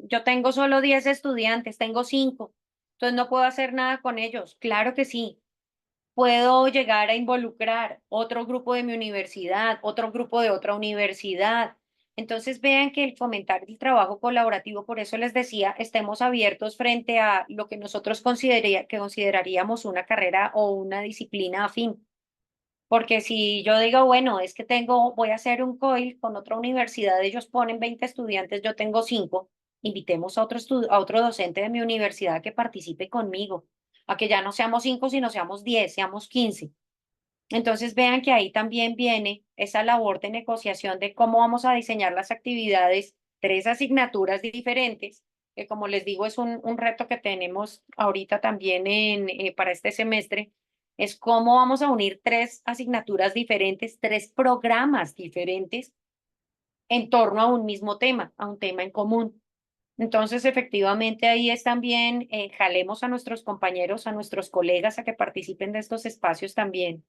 yo tengo solo 10 estudiantes, tengo 5, entonces no puedo hacer nada con ellos. Claro que sí. Puedo llegar a involucrar otro grupo de mi universidad, otro grupo de otra universidad. Entonces vean que el fomentar el trabajo colaborativo, por eso les decía, estemos abiertos frente a lo que nosotros que consideraríamos una carrera o una disciplina afín. Porque si yo digo, bueno, es que voy a hacer un COIL con otra universidad, ellos ponen 20 estudiantes, yo tengo 5, invitemos a otro docente de mi universidad que participe conmigo, a que ya no seamos 5, sino seamos 10, seamos 15. Entonces vean que ahí también viene esa labor de negociación de cómo vamos a diseñar las actividades, 3 asignaturas diferentes, que como les digo es un reto que tenemos ahorita también para este semestre, es cómo vamos a unir 3 asignaturas diferentes, 3 programas diferentes en torno a un mismo tema, a un tema en común. Entonces, efectivamente, ahí es también, jalemos a nuestros compañeros, a nuestros colegas a que participen de estos espacios también.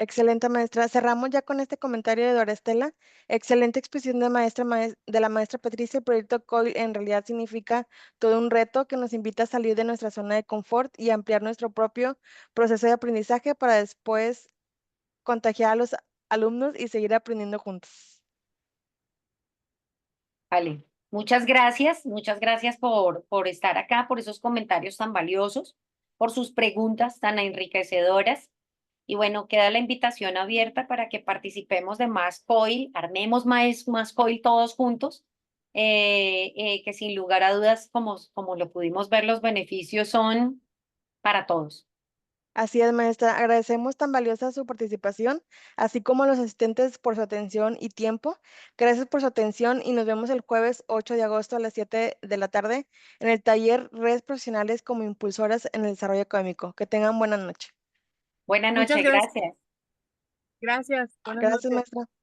Excelente, maestra. Cerramos ya con este comentario de Dora Estela. Excelente exposición de de la maestra Patricia. El proyecto COIL en realidad significa todo un reto que nos invita a salir de nuestra zona de confort y ampliar nuestro propio proceso de aprendizaje para después contagiar a los alumnos y seguir aprendiendo juntos. Vale, muchas gracias por estar acá, por esos comentarios tan valiosos, por sus preguntas tan enriquecedoras. Y bueno, queda la invitación abierta para que participemos de más COIL, armemos más COIL todos juntos, que sin lugar a dudas, como lo pudimos ver, los beneficios son para todos. Así es, maestra. Agradecemos tan valiosa su participación, así como a los asistentes por su atención y tiempo. Gracias por su atención y nos vemos el jueves 8 de agosto a las 7 de la tarde en el taller Redes Profesionales como Impulsoras en el Desarrollo Académico. Que tengan buena noche. Buenas Muchas noches, gracias. gracias. Gracias. Buenas Gracias, noches. maestra.